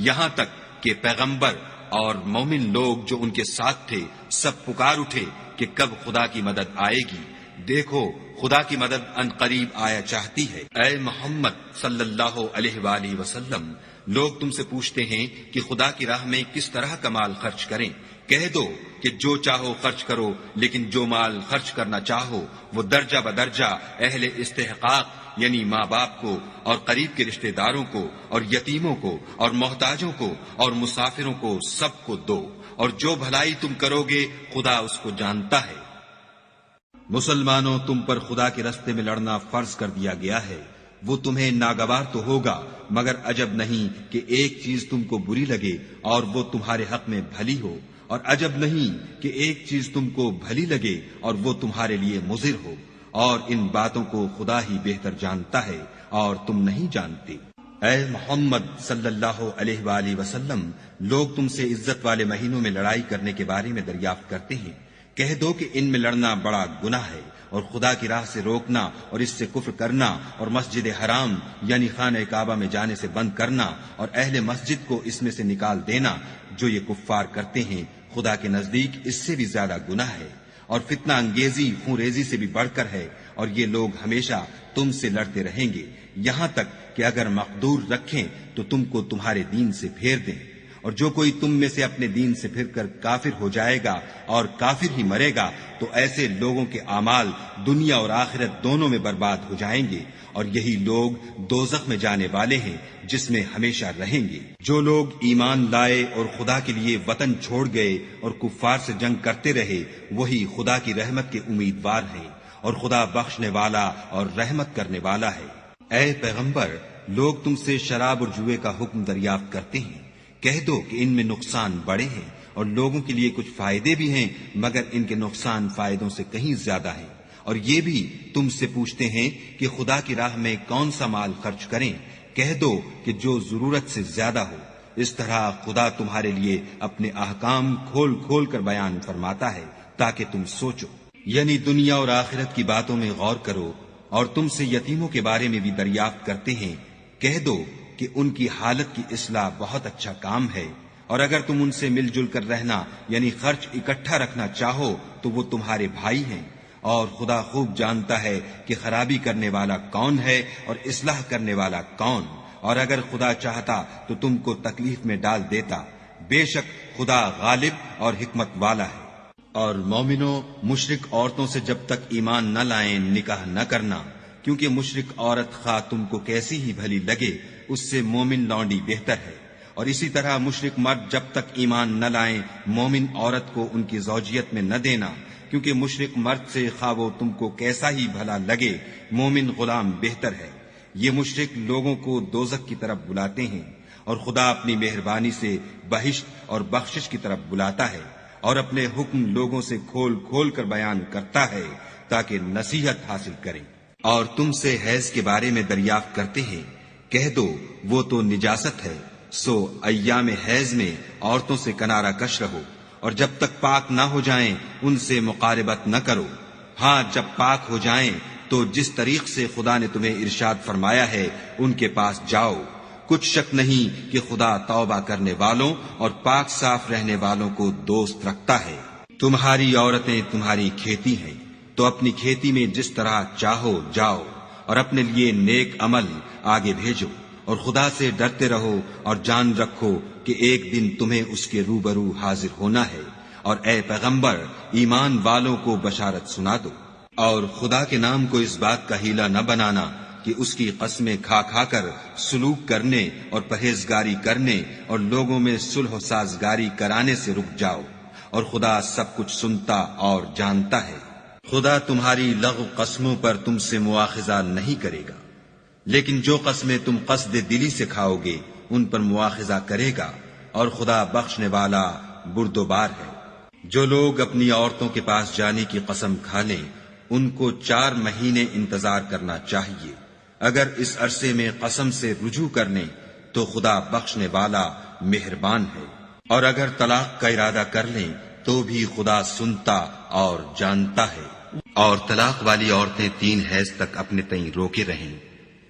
یہاں تک کہ پیغمبر اور مومن لوگ جو ان کے ساتھ تھے سب پکار اٹھے کہ کب خدا کی مدد آئے گی۔ دیکھو خدا کی مدد ان قریب آیا چاہتی ہے۔ اے محمد صلی اللہ علیہ وآلہ وسلم، لوگ تم سے پوچھتے ہیں کہ خدا کی راہ میں کس طرح کا مال خرچ کریں۔ کہہ دو کہ جو چاہو خرچ کرو، لیکن جو مال خرچ کرنا چاہو وہ درجہ بدرجہ اہل استحقاق یعنی ماں باپ کو اور قریب کے رشتہ داروں کو اور یتیموں کو اور محتاجوں کو اور مسافروں کو سب کو دو، اور جو بھلائی تم کرو گے خدا اس کو جانتا ہے۔ مسلمانوں، تم پر خدا کے راستے میں لڑنا فرض کر دیا گیا ہے، وہ تمہیں ناگوار تو ہوگا، مگر عجب نہیں کہ ایک چیز تم کو بری لگے اور وہ تمہارے حق میں بھلی ہو، اور عجب نہیں کہ ایک چیز تم کو بھلی لگے اور وہ تمہارے لیے مضر ہو، اور ان باتوں کو خدا ہی بہتر جانتا ہے اور تم نہیں جانتے۔ اے محمد صلی اللہ علیہ وآلہ وسلم، لوگ تم سے عزت والے مہینوں میں لڑائی کرنے کے بارے میں دریافت کرتے ہیں۔ کہہ دو کہ ان میں لڑنا بڑا گناہ ہے، اور خدا کی راہ سے روکنا اور اس سے کفر کرنا اور مسجد حرام یعنی خانہ کعبہ میں جانے سے بند کرنا اور اہل مسجد کو اس میں سے نکال دینا، جو یہ کفار کرتے ہیں خدا کے نزدیک اس سے بھی زیادہ گناہ ہے، اور فتنہ انگیزی خون ریزی سے بھی بڑھ کر ہے، اور یہ لوگ ہمیشہ تم سے لڑتے رہیں گے یہاں تک کہ اگر مقدور رکھیں تو تم کو تمہارے دین سے پھیر دیں، اور جو کوئی تم میں سے اپنے دین سے پھر کر کافر ہو جائے گا اور کافر ہی مرے گا تو ایسے لوگوں کے اعمال دنیا اور آخرت دونوں میں برباد ہو جائیں گے، اور یہی لوگ دوزخ میں جانے والے ہیں جس میں ہمیشہ رہیں گے۔ جو لوگ ایمان لائے اور خدا کے لیے وطن چھوڑ گئے اور کفار سے جنگ کرتے رہے وہی خدا کی رحمت کے امیدوار ہیں، اور خدا بخشنے والا اور رحمت کرنے والا ہے۔ اے پیغمبر، لوگ تم سے شراب اور جوئے کا حکم دریافت کرتے ہیں، کہہ دو کہ ان میں نقصان بڑے ہیں اور لوگوں کے لیے کچھ فائدے بھی ہیں، مگر ان کے نقصان فائدوں سے کہیں زیادہ ہیں۔ اور یہ بھی تم سے پوچھتے ہیں کہ خدا کی راہ میں کون سا مال خرچ کریں، کہہ دو کہ جو ضرورت سے زیادہ ہو۔ اس طرح خدا تمہارے لیے اپنے احکام کھول کھول کر بیان فرماتا ہے تاکہ تم سوچو، یعنی دنیا اور آخرت کی باتوں میں غور کرو۔ اور تم سے یتیموں کے بارے میں بھی دریافت کرتے ہیں، کہہ دو کہ ان کی حالت کی اصلاح بہت اچھا کام ہے، اور اگر تم ان سے مل جل کر رہنا یعنی خرچ اکٹھا رکھنا چاہو تو وہ تمہارے بھائی ہیں، اور خدا خوب جانتا ہے کہ خرابی کرنے والا کون ہے اور اصلاح کرنے والا کون، اور اگر خدا چاہتا تو تم کو تکلیف میں ڈال دیتا، بے شک خدا غالب اور حکمت والا ہے۔ اور مومنوں، مشرک عورتوں سے جب تک ایمان نہ لائیں نکاح نہ کرنا، کیونکہ مشرک عورت خواہ تم کو کیسی ہی بھلی لگے اس سے مومن لونڈی بہتر ہے، اور اسی طرح مشرک مرد جب تک ایمان نہ لائیں مومن عورت کو ان کی زوجیت میں نہ دینا، کیونکہ مشرک مرد سے خواہ وہ تم کو کیسا ہی بھلا لگے مومن غلام بہتر ہے۔ یہ مشرک لوگوں کو دوزخ کی طرف بلاتے ہیں، اور خدا اپنی مہربانی سے بہشت اور بخشش کی طرف بلاتا ہے، اور اپنے حکم لوگوں سے کھول کھول کر بیان کرتا ہے تاکہ نصیحت حاصل کریں۔ اور تم سے حیض کے بارے میں دریافت کرتے ہیں، کہہ دو وہ تو نجاست ہے، سو ایام حیض میں عورتوں سے کنارہ کش رہو، اور جب تک پاک نہ ہو جائیں ان سے مقاربت نہ کرو۔ ہاں جب پاک ہو جائیں تو جس طریق سے خدا نے تمہیں ارشاد فرمایا ہے ان کے پاس جاؤ، کچھ شک نہیں کہ خدا توبہ کرنے والوں اور پاک صاف رہنے والوں کو دوست رکھتا ہے۔ تمہاری عورتیں تمہاری کھیتی ہیں، تو اپنی کھیتی میں جس طرح چاہو جاؤ، اور اپنے لیے نیک عمل آگے بھیجو، اور خدا سے ڈرتے رہو، اور جان رکھو کہ ایک دن تمہیں اس کے روبرو حاضر ہونا ہے۔ اور اے پیغمبر، ایمان والوں کو بشارت سنا دو، اور خدا کے نام کو اس بات کا ہیلہ نہ بنانا کہ اس کی قسمیں کھا کھا کر سلوک کرنے اور پرہیزگاری کرنے اور لوگوں میں صلح و سازگاری کرانے سے رک جاؤ، اور خدا سب کچھ سنتا اور جانتا ہے۔ خدا تمہاری لغو قسموں پر تم سے مواخذہ نہیں کرے گا، لیکن جو قسمیں تم قصد دلی سے کھاؤ گے ان پر مواخذہ کرے گا، اور خدا بخشنے والا بردبار ہے۔ جو لوگ اپنی عورتوں کے پاس جانے کی قسم کھا لیں ان کو 4 مہینے انتظار کرنا چاہیے، اگر اس عرصے میں قسم سے رجوع کرنے تو خدا بخشنے والا مہربان ہے، اور اگر طلاق کا ارادہ کر لیں تو بھی خدا سنتا اور جانتا ہے۔ اور طلاق والی عورتیں 3 حیض تک اپنے تئیں روکے رہیں،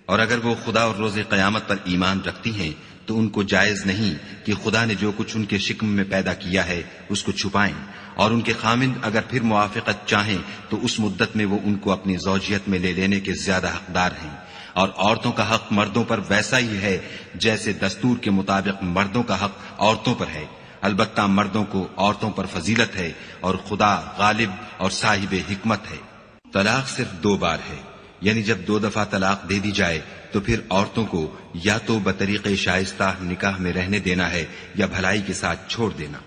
اور اگر وہ خدا اور روز قیامت پر ایمان رکھتی ہیں تو ان کو جائز نہیں کہ خدا نے جو کچھ ان کے شکم میں پیدا کیا ہے اس کو چھپائیں، اور ان کے خامند اگر پھر موافقت چاہیں تو اس مدت میں وہ ان کو اپنی زوجیت میں لے لینے کے زیادہ حقدار ہیں۔ اور عورتوں کا حق مردوں پر ویسا ہی ہے جیسے دستور کے مطابق مردوں کا حق عورتوں پر ہے، البتہ مردوں کو عورتوں پر فضیلت ہے، اور خدا غالب اور صاحب حکمت ہے۔ طلاق صرف 2 بار ہے، یعنی جب 2 دفعہ طلاق دے دی جائے تو پھر عورتوں کو یا تو بطریق شائستہ نکاح میں رہنے دینا ہے یا بھلائی کے ساتھ چھوڑ دینا،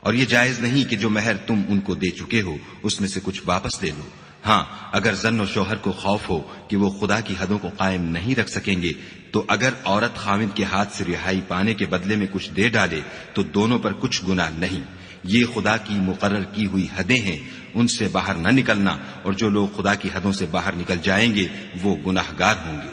اور یہ جائز نہیں کہ جو مہر تم ان کو دے چکے ہو اس میں سے کچھ واپس لے لو۔ ہاں اگر زن و شوہر کو خوف ہو کہ وہ خدا کی حدوں کو قائم نہیں رکھ سکیں گے تو اگر عورت خاوند کے ہاتھ سے رہائی پانے کے بدلے میں کچھ دے ڈالے تو دونوں پر کچھ گناہ نہیں، یہ خدا کی مقرر کی ہوئی حدیں ہیں، ان سے باہر نہ نکلنا، اور جو لوگ خدا کی حدوں سے باہر نکل جائیں گے وہ گناہگار ہوں گے۔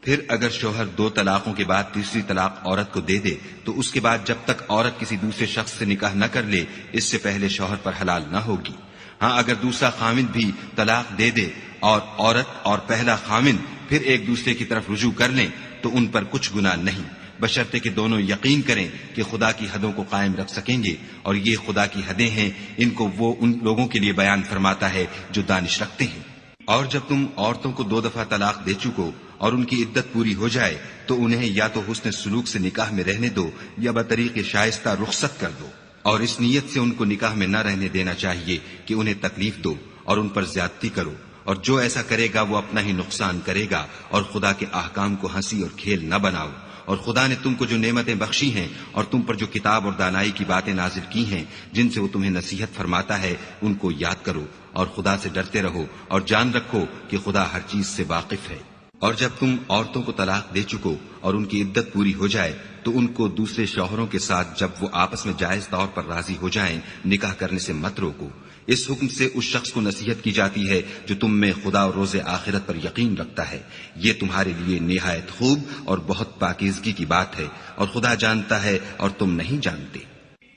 پھر اگر شوہر 2 طلاقوں کے بعد تیسری طلاق عورت کو دے دے تو اس کے بعد جب تک عورت کسی دوسرے شخص سے نکاح نہ کر لے اس سے پہلے شوہر پر حلال نہ ہوگی۔ ہاں اگر دوسرا خامند بھی طلاق دے دے اور عورت اور پہلا خامند پھر ایک دوسرے کی طرف رجوع کر لیں تو ان پر کچھ گناہ نہیں، بشرطے کہ دونوں یقین کریں کہ خدا کی حدوں کو قائم رکھ سکیں گے، اور یہ خدا کی حدیں ہیں، ان کو وہ ان لوگوں کے لیے بیان فرماتا ہے جو دانش رکھتے ہیں۔ اور جب تم عورتوں کو 2 دفعہ طلاق دے چکو اور ان کی عدت پوری ہو جائے تو انہیں یا تو حسن سلوک سے نکاح میں رہنے دو یا بطریق شائستہ رخصت کر دو، اور اس نیت سے ان کو نکاح میں نہ رہنے دینا چاہیے کہ انہیں تکلیف دو اور ان پر زیادتی کرو، اور جو ایسا کرے گا وہ اپنا ہی نقصان کرے گا، اور خدا کے احکام کو ہنسی اور کھیل نہ بناؤ، اور خدا نے تم کو جو نعمتیں بخشی ہیں اور تم پر جو کتاب اور دانائی کی باتیں نازل کی ہیں جن سے وہ تمہیں نصیحت فرماتا ہے ان کو یاد کرو اور خدا سے ڈرتے رہو اور جان رکھو کہ خدا ہر چیز سے واقف ہے۔ اور جب تم عورتوں کو طلاق دے چکو اور ان کی عدت پوری ہو جائے تو ان کو دوسرے شوہروں کے ساتھ جب وہ آپس میں جائز طور پر راضی ہو جائیں نکاح کرنے سے مت روکو۔ اس حکم سے اس شخص کو نصیحت کی جاتی ہے جو تم میں خدا اور روز آخرت پر یقین رکھتا ہے، یہ تمہارے لیے نہایت خوب اور بہت پاکیزگی کی بات ہے، اور خدا جانتا ہے اور تم نہیں جانتے۔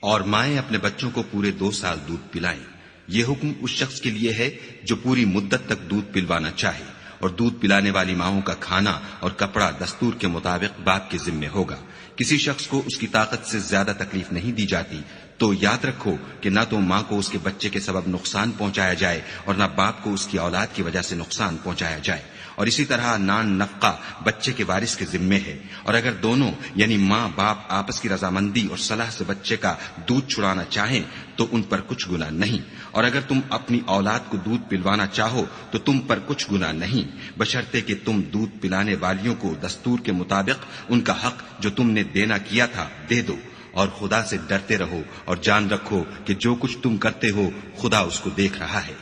اور مائیں اپنے بچوں کو پورے 2 سال دودھ پلائیں، یہ حکم اس شخص کے لیے ہے جو پوری مدت تک دودھ پلوانا چاہے، اور دودھ پلانے والی ماؤں کا کھانا اور کپڑا دستور کے مطابق باپ کے ذمے ہوگا۔ کسی شخص کو اس کی طاقت سے زیادہ تکلیف نہیں دی جاتی، تو یاد رکھو کہ نہ تو ماں کو اس کے بچے کے سبب نقصان پہنچایا جائے اور نہ باپ کو اس کی اولاد کی وجہ سے نقصان پہنچایا جائے، اور اسی طرح نان نفقہ بچے کے وارث کے ذمے ہے۔ اور اگر دونوں یعنی ماں باپ آپس کی رضامندی اور صلاح سے بچے کا دودھ چھڑانا چاہیں تو ان پر کچھ گناہ نہیں، اور اگر تم اپنی اولاد کو دودھ پلوانا چاہو تو تم پر کچھ گناہ نہیں، بشرطے کہ تم دودھ پلانے والیوں کو دستور کے مطابق ان کا حق جو تم نے دینا کیا تھا دے دو، اور خدا سے ڈرتے رہو اور جان رکھو کہ جو کچھ تم کرتے ہو خدا اس کو دیکھ رہا ہے۔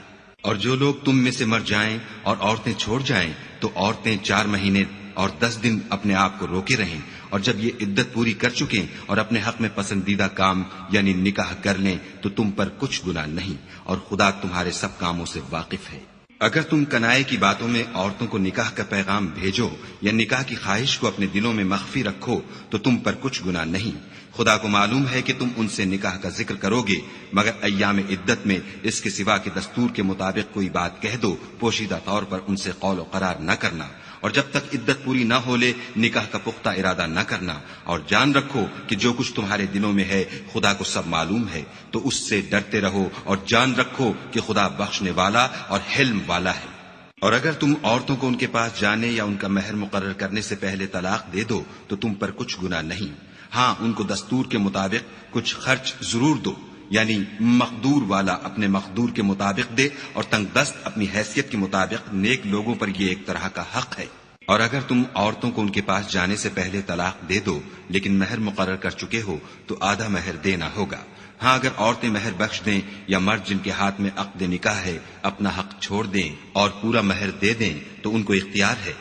اور جو لوگ تم میں سے مر جائیں اور عورتیں چھوڑ جائیں تو عورتیں 4 مہینے اور 10 دن اپنے آپ کو روکے رہیں، اور جب یہ عدت پوری کر چکیں اور اپنے حق میں پسندیدہ کام یعنی نکاح کر لیں تو تم پر کچھ گناہ نہیں، اور خدا تمہارے سب کاموں سے واقف ہے۔ اگر تم کنائے کی باتوں میں عورتوں کو نکاح کا پیغام بھیجو یا نکاح کی خواہش کو اپنے دلوں میں مخفی رکھو تو تم پر کچھ گناہ نہیں، خدا کو معلوم ہے کہ تم ان سے نکاح کا ذکر کرو گے، مگر ایام عدت میں اس کے سوا کہ دستور کے مطابق کوئی بات کہہ دو، پوشیدہ طور پر ان سے قول و قرار نہ کرنا، اور جب تک عدت پوری نہ ہو لے نکاح کا پختہ ارادہ نہ کرنا، اور جان رکھو کہ جو کچھ تمہارے دلوں میں ہے خدا کو سب معلوم ہے، تو اس سے ڈرتے رہو اور جان رکھو کہ خدا بخشنے والا اور حلم والا ہے۔ اور اگر تم عورتوں کو ان کے پاس جانے یا ان کا مہر مقرر کرنے سے پہلے طلاق دے دو تو تم پر کچھ گناہ نہیں، ہاں ان کو دستور کے مطابق کچھ خرچ ضرور دو، یعنی مقدور والا اپنے مقدور کے مطابق دے اور تنگ دست اپنی حیثیت کے مطابق، نیک لوگوں پر یہ ایک طرح کا حق ہے۔ اور اگر تم عورتوں کو ان کے پاس جانے سے پہلے طلاق دے دو لیکن مہر مقرر کر چکے ہو تو آدھا مہر دینا ہوگا، ہاں اگر عورتیں مہر بخش دیں یا مرد جن کے ہاتھ میں عقد نکاح ہے اپنا حق چھوڑ دیں اور پورا مہر دے دیں تو ان کو اختیار ہے،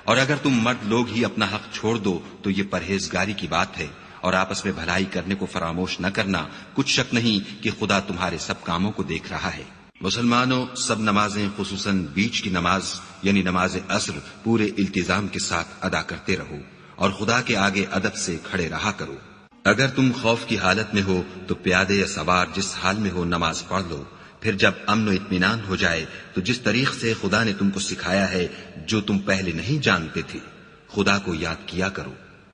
اور اگر تم مرد لوگ ہی اپنا حق چھوڑ دو تو یہ پرہیزگاری کی بات ہے، اور آپس میں بھلائی کرنے کو فراموش نہ کرنا، کچھ شک نہیں کہ خدا تمہارے سب کاموں کو دیکھ رہا ہے۔ مسلمانوں، سب نمازیں خصوصاً بیچ کی نماز یعنی نماز عصر پورے التزام کے ساتھ ادا کرتے رہو اور خدا کے آگے ادب سے کھڑے رہا کرو۔ اگر تم خوف کی حالت میں ہو تو پیادے یا سوار جس حال میں ہو نماز پڑھ لو، پھر جب امن و اطمینان ہو جائے تو جس طریق سے خدا نے تم کو سکھایا ہے جو تم پہلے نہیں جانتے تھے خدا کو یاد کیا کرو۔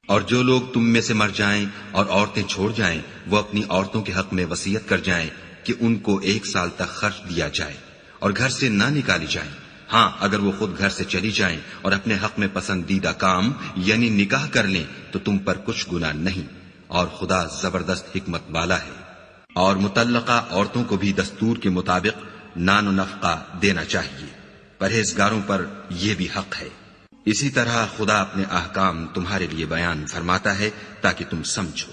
اور جو لوگ تم میں سے مر جائیں اور عورتیں چھوڑ جائیں وہ اپنی عورتوں کے حق میں وصیت کر جائیں کہ ان کو 1 سال تک خرچ دیا جائے اور گھر سے نہ نکالی جائیں، ہاں اگر وہ خود گھر سے چلی جائیں اور اپنے حق میں پسندیدہ کام یعنی نکاح کر لیں تو تم پر کچھ گناہ نہیں، اور خدا زبردست حکمت والا ہے۔ اور مطلقہ عورتوں کو بھی دستور کے مطابق نان و نفقہ دینا چاہیے، پرہیزگاروں پر یہ بھی حق ہے۔ اسی طرح خدا اپنے احکام تمہارے لیے بیان فرماتا ہے تاکہ تم سمجھو۔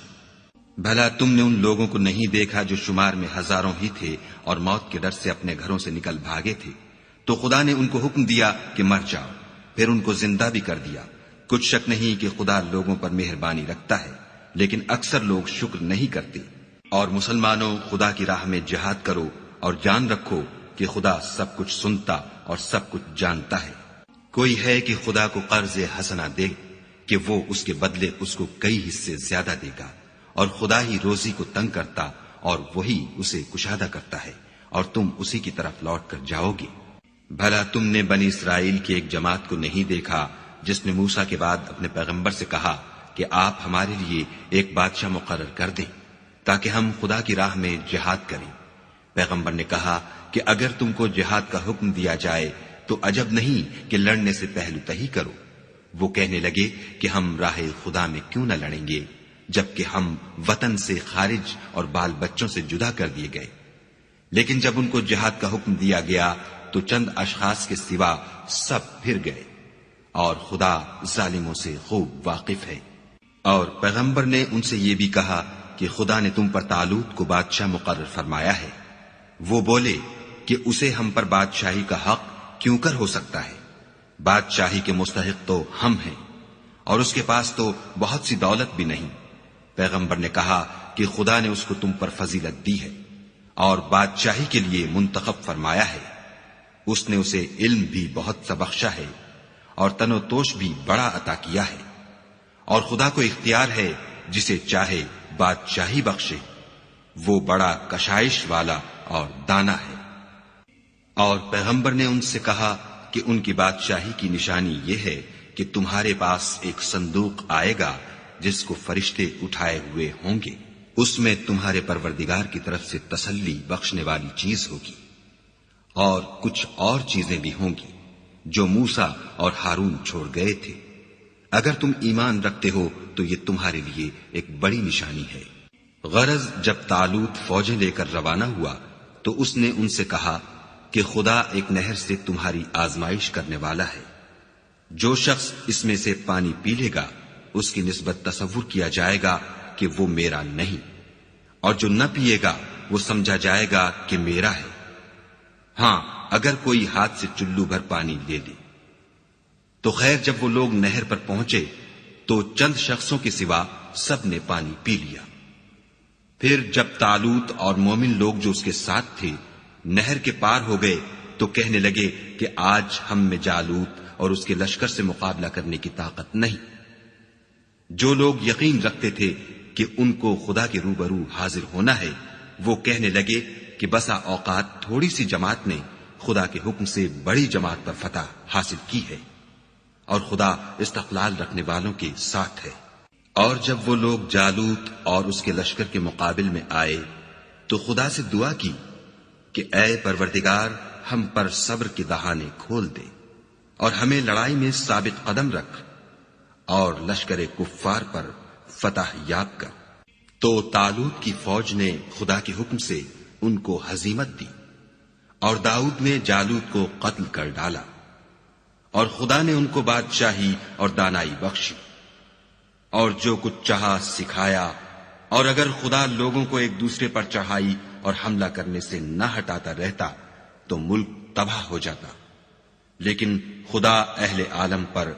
بھلا تم نے ان لوگوں کو نہیں دیکھا جو شمار میں ہزاروں ہی تھے اور موت کے ڈر سے اپنے گھروں سے نکل بھاگے تھے، تو خدا نے ان کو حکم دیا کہ مر جاؤ، پھر ان کو زندہ بھی کر دیا۔ کچھ شک نہیں کہ خدا لوگوں پر مہربانی رکھتا ہے، لیکن اکثر لوگ شکر نہیں کرتے۔ اور مسلمانوں، خدا کی راہ میں جہاد کرو اور جان رکھو کہ خدا سب کچھ سنتا اور سب کچھ جانتا ہے۔ کوئی ہے کہ خدا کو قرض حسنہ دے کہ وہ اس کے بدلے اس کو کئی حصے زیادہ دے گا، اور خدا ہی روزی کو تنگ کرتا اور وہی اسے کشادہ کرتا ہے، اور تم اسی کی طرف لوٹ کر جاؤ گے۔ بھلا تم نے بنی اسرائیل کی ایک جماعت کو نہیں دیکھا جس نے موسیٰ کے بعد اپنے پیغمبر سے کہا کہ آپ ہمارے لیے ایک بادشاہ مقرر کر دیں تاکہ ہم خدا کی راہ میں جہاد کریں؟ پیغمبر نے کہا کہ اگر تم کو جہاد کا حکم دیا جائے تو عجب نہیں کہ لڑنے سے پہلو تہی کرو۔ وہ کہنے لگے کہ ہم راہ خدا میں کیوں نہ لڑیں گے جبکہ ہم وطن سے خارج اور بال بچوں سے جدا کر دیے گئے۔ لیکن جب ان کو جہاد کا حکم دیا گیا تو چند اشخاص کے سوا سب پھر گئے، اور خدا ظالموں سے خوب واقف ہے۔ اور پیغمبر نے ان سے یہ بھی کہا کہ خدا نے تم پر طالوت کو بادشاہ مقرر فرمایا ہے۔ وہ بولے کہ اسے ہم پر بادشاہی کا حق کیوں کر ہو سکتا ہے؟ بادشاہی کے مستحق تو ہم ہیں، اور اس کے پاس تو بہت سی دولت بھی نہیں۔ پیغمبر نے کہا کہ خدا نے اس کو تم پر فضیلت دی ہے اور بادشاہی کے لیے منتخب فرمایا ہے۔ اس نے اسے علم بھی بہت سا بخشا ہے اور تن و توش بھی بڑا عطا کیا ہے، اور خدا کو اختیار ہے جسے چاہے بادشاہی بخشے۔ وہ بڑا کشائش والا اور دانا ہے۔ اور پیغمبر نے ان سے کہا کہ ان کی بادشاہی کی نشانی یہ ہے کہ تمہارے پاس ایک صندوق آئے گا جس کو فرشتے اٹھائے ہوئے ہوں گے، اس میں تمہارے پروردگار کی طرف سے تسلی بخشنے والی چیز ہوگی، اور کچھ اور چیزیں بھی ہوں گی جو موسیٰ اور ہارون چھوڑ گئے تھے۔ اگر تم ایمان رکھتے ہو تو یہ تمہارے لیے ایک بڑی نشانی ہے۔ غرض جب طالوت فوجیں لے کر روانہ ہوا تو اس نے ان سے کہا کہ خدا ایک نہر سے تمہاری آزمائش کرنے والا ہے۔ جو شخص اس میں سے پانی پی لے گا اس کی نسبت تصور کیا جائے گا کہ وہ میرا نہیں، اور جو نہ پیے گا وہ سمجھا جائے گا کہ میرا ہے۔ ہاں اگر کوئی ہاتھ سے چلو بھر پانی لے لے۔ تو خیر جب وہ لوگ نہر پر پہنچے تو چند شخصوں کے سوا سب نے پانی پی لیا۔ پھر جب طالوت اور مومن لوگ جو اس کے ساتھ تھے نہر کے پار ہو گئے تو کہنے لگے کہ آج ہم میں جالوت اور اس کے لشکر سے مقابلہ کرنے کی طاقت نہیں۔ جو لوگ یقین رکھتے تھے کہ ان کو خدا کے روبرو حاضر ہونا ہے وہ کہنے لگے کہ بسا اوقات تھوڑی سی جماعت نے خدا کے حکم سے بڑی جماعت پر فتح حاصل کی ہے، اور خدا استقلال رکھنے والوں کے ساتھ ہے۔ اور جب وہ لوگ جالوت اور اس کے لشکر کے مقابل میں آئے تو خدا سے دعا کی کہ اے پروردگار ہم پر صبر کے دہانے کھول دے اور ہمیں لڑائی میں ثابت قدم رکھ اور لشکر کفار پر فتح یاب کر۔ تو طالوت کی فوج نے خدا کے حکم سے ان کو ہزیمت دی، اور داؤد نے جالوت کو قتل کر ڈالا، اور خدا نے ان کو بادشاہی اور دانائی بخشی، اور جو کچھ چاہا سکھایا۔ اور اگر خدا لوگوں کو ایک دوسرے پر چڑھائی اور حملہ کرنے سے نہ ہٹاتا رہتا تو ملک تباہ ہو جاتا، لیکن خدا اہل عالم پر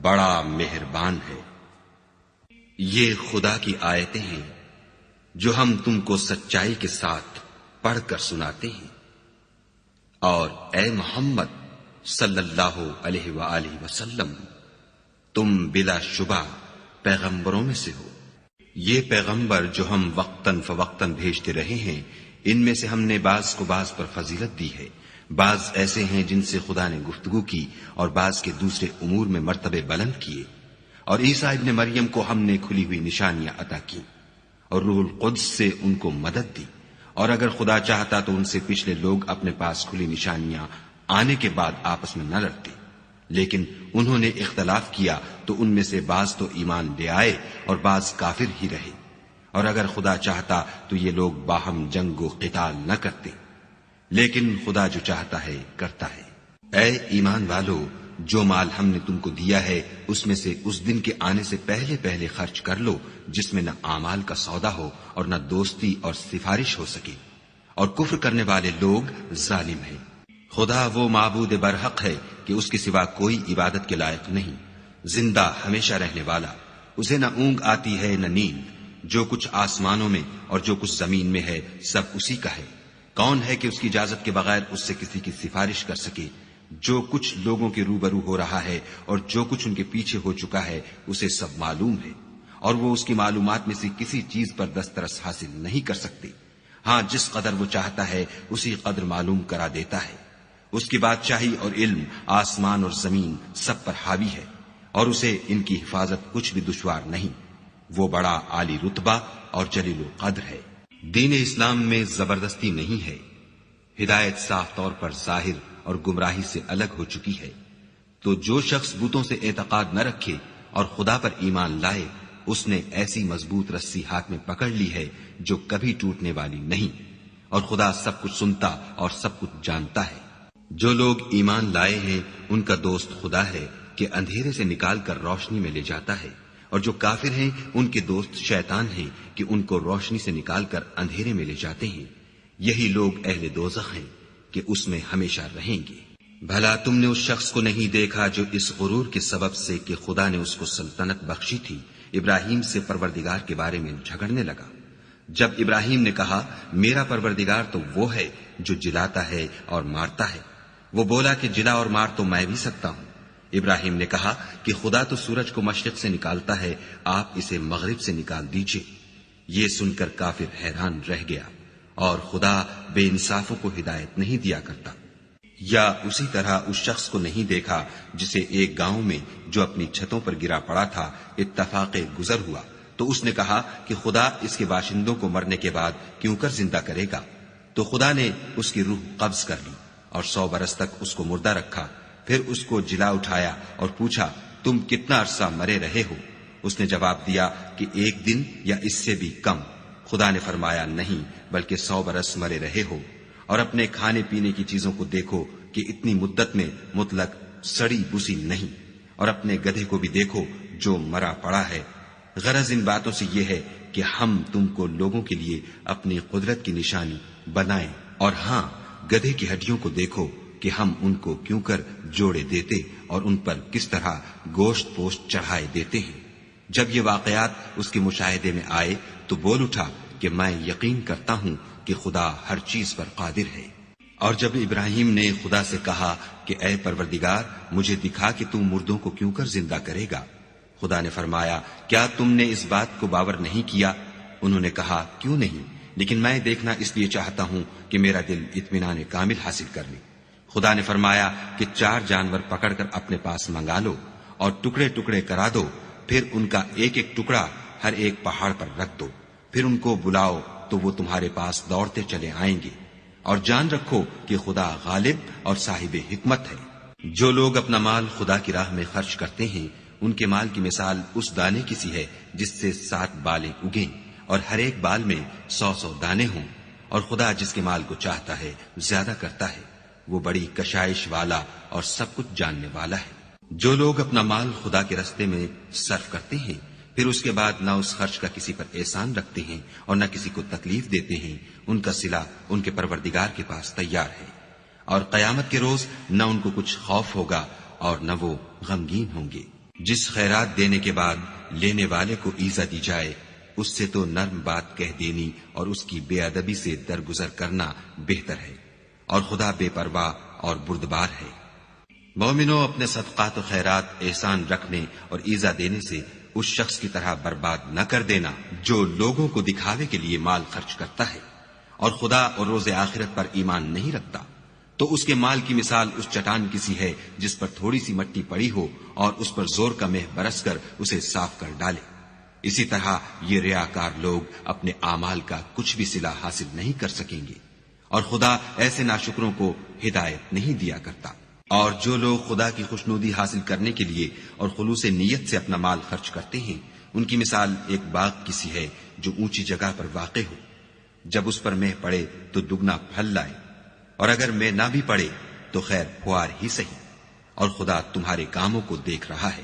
بڑا مہربان ہے۔ یہ خدا کی آیتیں ہیں جو ہم تم کو سچائی کے ساتھ پڑھ کر سناتے ہیں۔ اور اے محمد صلی اللہ علیہ وآلہ وسلم، تم بلا شبہ پیغمبروں میں سے ہو۔ یہ پیغمبر جو ہم وقتاً فوقتاً بھیجتے رہے ہیں ان میں سے ہم نے بعض کو بعض پر فضیلت دی ہے، بعض ایسے ہیں جن سے خدا نے گفتگو کی اور بعض کے دوسرے امور میں مرتبے بلند کیے، اور عیسیٰ ابن مریم کو ہم نے کھلی ہوئی نشانیاں عطا کی اور روح القدس سے ان کو مدد دی، اور اگر خدا چاہتا تو ان سے پچھلے لوگ اپنے پاس کھلی نشانیاں آنے کے بعد آپس میں نہ لڑتے، لیکن انہوں نے اختلاف کیا تو ان میں سے بعض تو ایمان لے آئے اور بعض کافر ہی رہے، اور اگر خدا چاہتا تو یہ لوگ باہم جنگ و قتال نہ کرتے، لیکن خدا جو چاہتا ہے کرتا ہے۔ اے ایمان والو، جو مال ہم نے تم کو دیا ہے اس میں سے اس دن کے آنے سے پہلے پہلے خرچ کر لو جس میں نہ اعمال کا سودا ہو اور نہ دوستی اور سفارش ہو سکے، اور کفر کرنے والے لوگ ظالم ہیں۔ خدا وہ معبود برحق ہے کہ اس کے سوا کوئی عبادت کے لائق نہیں، زندہ ہمیشہ رہنے والا، اسے نہ اونگ آتی ہے نہ نیند، جو کچھ آسمانوں میں اور جو کچھ زمین میں ہے سب اسی کا ہے۔ کون ہے کہ اس کی اجازت کے بغیر اس سے کسی کی سفارش کر سکے؟ جو کچھ لوگوں کے روبرو ہو رہا ہے اور جو کچھ ان کے پیچھے ہو چکا ہے اسے سب معلوم ہے، اور وہ اس کی معلومات میں سے کسی چیز پر دسترس حاصل نہیں کر سکتے۔ ہاں جس قدر وہ چاہتا ہے اسی قدر معلوم کرا دیتا ہے۔ اس کی بادشاہی اور علم آسمان اور زمین سب پر حاوی ہے، اور اسے ان کی حفاظت کچھ بھی دشوار نہیں۔ وہ بڑا عالی رتبہ اور جلیل القدر ہے۔ دین اسلام میں زبردستی نہیں ہے، ہدایت صاف طور پر ظاہر اور گمراہی سے الگ ہو چکی ہے۔ تو جو شخص بتوں سے اعتقاد نہ رکھے اور خدا پر ایمان لائے اس نے ایسی مضبوط رسی ہاتھ میں پکڑ لی ہے جو کبھی ٹوٹنے والی نہیں، اور خدا سب کچھ سنتا اور سب کچھ جانتا ہے۔ جو لوگ ایمان لائے ہیں ان کا دوست خدا ہے کہ اندھیرے سے نکال کر روشنی میں لے جاتا ہے اور جو کافر ہیں ان کے دوست شیطان ہیں کہ ان کو روشنی سے نکال کر اندھیرے میں لے جاتے ہیں. یہی لوگ اہل دوزخ ہیں کہ اس میں ہمیشہ رہیں گے. بھلا تم نے اس شخص کو نہیں دیکھا جو اس غرور کے سبب سے کہ خدا نے اس کو سلطنت بخشی تھی ابراہیم سے پروردگار کے بارے میں جھگڑنے لگا؟ جب ابراہیم نے کہا میرا پروردگار تو وہ ہے جو جلاتا ہے اور مارتا ہے، وہ بولا کہ جلا اور مار تو میں بھی سکتا ہوں. ابراہیم نے کہا کہ خدا تو سورج کو مشرق سے نکالتا ہے، آپ اسے مغرب سے نکال دیجئے. یہ سن کر کافر حیران رہ گیا، اور خدا بے انصافوں کو ہدایت نہیں دیا کرتا. یا اسی طرح اس شخص کو نہیں دیکھا جسے ایک گاؤں میں جو اپنی چھتوں پر گرا پڑا تھا اتفاق گزر ہوا تو اس نے کہا کہ خدا اس کے باشندوں کو مرنے کے بعد کیوں کر زندہ کرے گا؟ تو خدا نے اس کی روح قبض کر لی اور 100 برس تک اس کو مردہ رکھا. پھر اس کو جلا اٹھایا اور پوچھا تم کتنا عرصہ مرے رہے ہو؟ اس نے جواب دیا کہ 1 دن یا اس سے بھی کم. خدا نے فرمایا نہیں بلکہ 100 برس مرے رہے ہو. اور اپنے کھانے پینے کی چیزوں کو دیکھو کہ اتنی مدت میں مطلق سڑی بسی نہیں، اور اپنے گدھے کو بھی دیکھو جو مرا پڑا ہے. غرض ان باتوں سے یہ ہے کہ ہم تم کو لوگوں کے لیے اپنی قدرت کی نشانی بنائیں. اور ہاں گدھے کی ہڈیوں کو دیکھو کہ ہم ان کو کیوں کر جوڑے دیتے اور ان پر کس طرح گوشت پوشت چڑھائے دیتے ہیں. جب یہ واقعات اس کے مشاہدے میں آئے تو بول اٹھا کہ میں یقین کرتا ہوں کہ خدا ہر چیز پر قادر ہے. اور جب ابراہیم نے خدا سے کہا کہ اے پروردگار مجھے دکھا کہ تم مردوں کو کیوں کر زندہ کرے گا، خدا نے فرمایا کیا تم نے اس بات کو باور نہیں کیا؟ انہوں نے کہا کیوں نہیں، لیکن میں دیکھنا اس لیے چاہتا ہوں کہ میرا دل اطمینان کامل حاصل کر لے. خدا نے فرمایا کہ 4 جانور پکڑ کر اپنے پاس منگا لو اور ٹکڑے ٹکڑے کرا دو، پھر ان کا ایک ایک ٹکڑا ہر ایک پہاڑ پر رکھ دو، پھر ان کو بلاؤ تو وہ تمہارے پاس دوڑتے چلے آئیں گے. اور جان رکھو کہ خدا غالب اور صاحب حکمت ہے. جو لوگ اپنا مال خدا کی راہ میں خرچ کرتے ہیں ان کے مال کی مثال اس دانے کی سی ہے جس سے 7 بالیں اگیں اور ہر ایک بال میں 100 دانے ہوں. اور خدا جس کے مال کو چاہتا ہے زیادہ کرتا ہے، وہ بڑی کشائش والا اور سب کچھ جاننے والا ہے. جو لوگ اپنا مال خدا کے راستے میں صرف کرتے ہیں پھر اس کے بعد نہ اس خرچ کا کسی پر احسان رکھتے ہیں اور نہ کسی کو تکلیف دیتے ہیں، ان کا صلہ ان کے پروردگار کے پاس تیار ہے. اور قیامت کے روز نہ ان کو کچھ خوف ہوگا اور نہ وہ غمگین ہوں گے. جس خیرات دینے کے بعد لینے والے کو ایزا دی جائے اس سے تو نرم بات کہہ دینی اور اس کی بے ادبی سے درگزر کرنا بہتر ہے، اور خدا بے پرواہ اور بردبار ہے. مومنوں اپنے صدقات و خیرات احسان رکھنے اور ایزا دینے سے اس شخص کی طرح برباد نہ کر دینا جو لوگوں کو دکھاوے کے لیے مال خرچ کرتا ہے اور خدا اور روز آخرت پر ایمان نہیں رکھتا. تو اس کے مال کی مثال اس چٹان کی سی ہے جس پر تھوڑی سی مٹی پڑی ہو اور اس پر زور کا مہ برس کر اسے صاف کر ڈالے. اسی طرح یہ ریاکار لوگ اپنے اعمال کا کچھ بھی صلہ حاصل نہیں کر سکیں گے، اور خدا ایسے ناشکروں کو ہدایت نہیں دیا کرتا. اور جو لوگ خدا کی خوشنودی حاصل کرنے کے لیے اور خلوص نیت سے اپنا مال خرچ کرتے ہیں ان کی مثال ایک باغ کی سی ہے جو اونچی جگہ پر واقع ہو. جب اس پر مہ پڑے تو دگنا پھل لائے، اور اگر مہ نہ بھی پڑے تو خیر پھوار ہی سہی، اور خدا تمہارے کاموں کو دیکھ رہا ہے.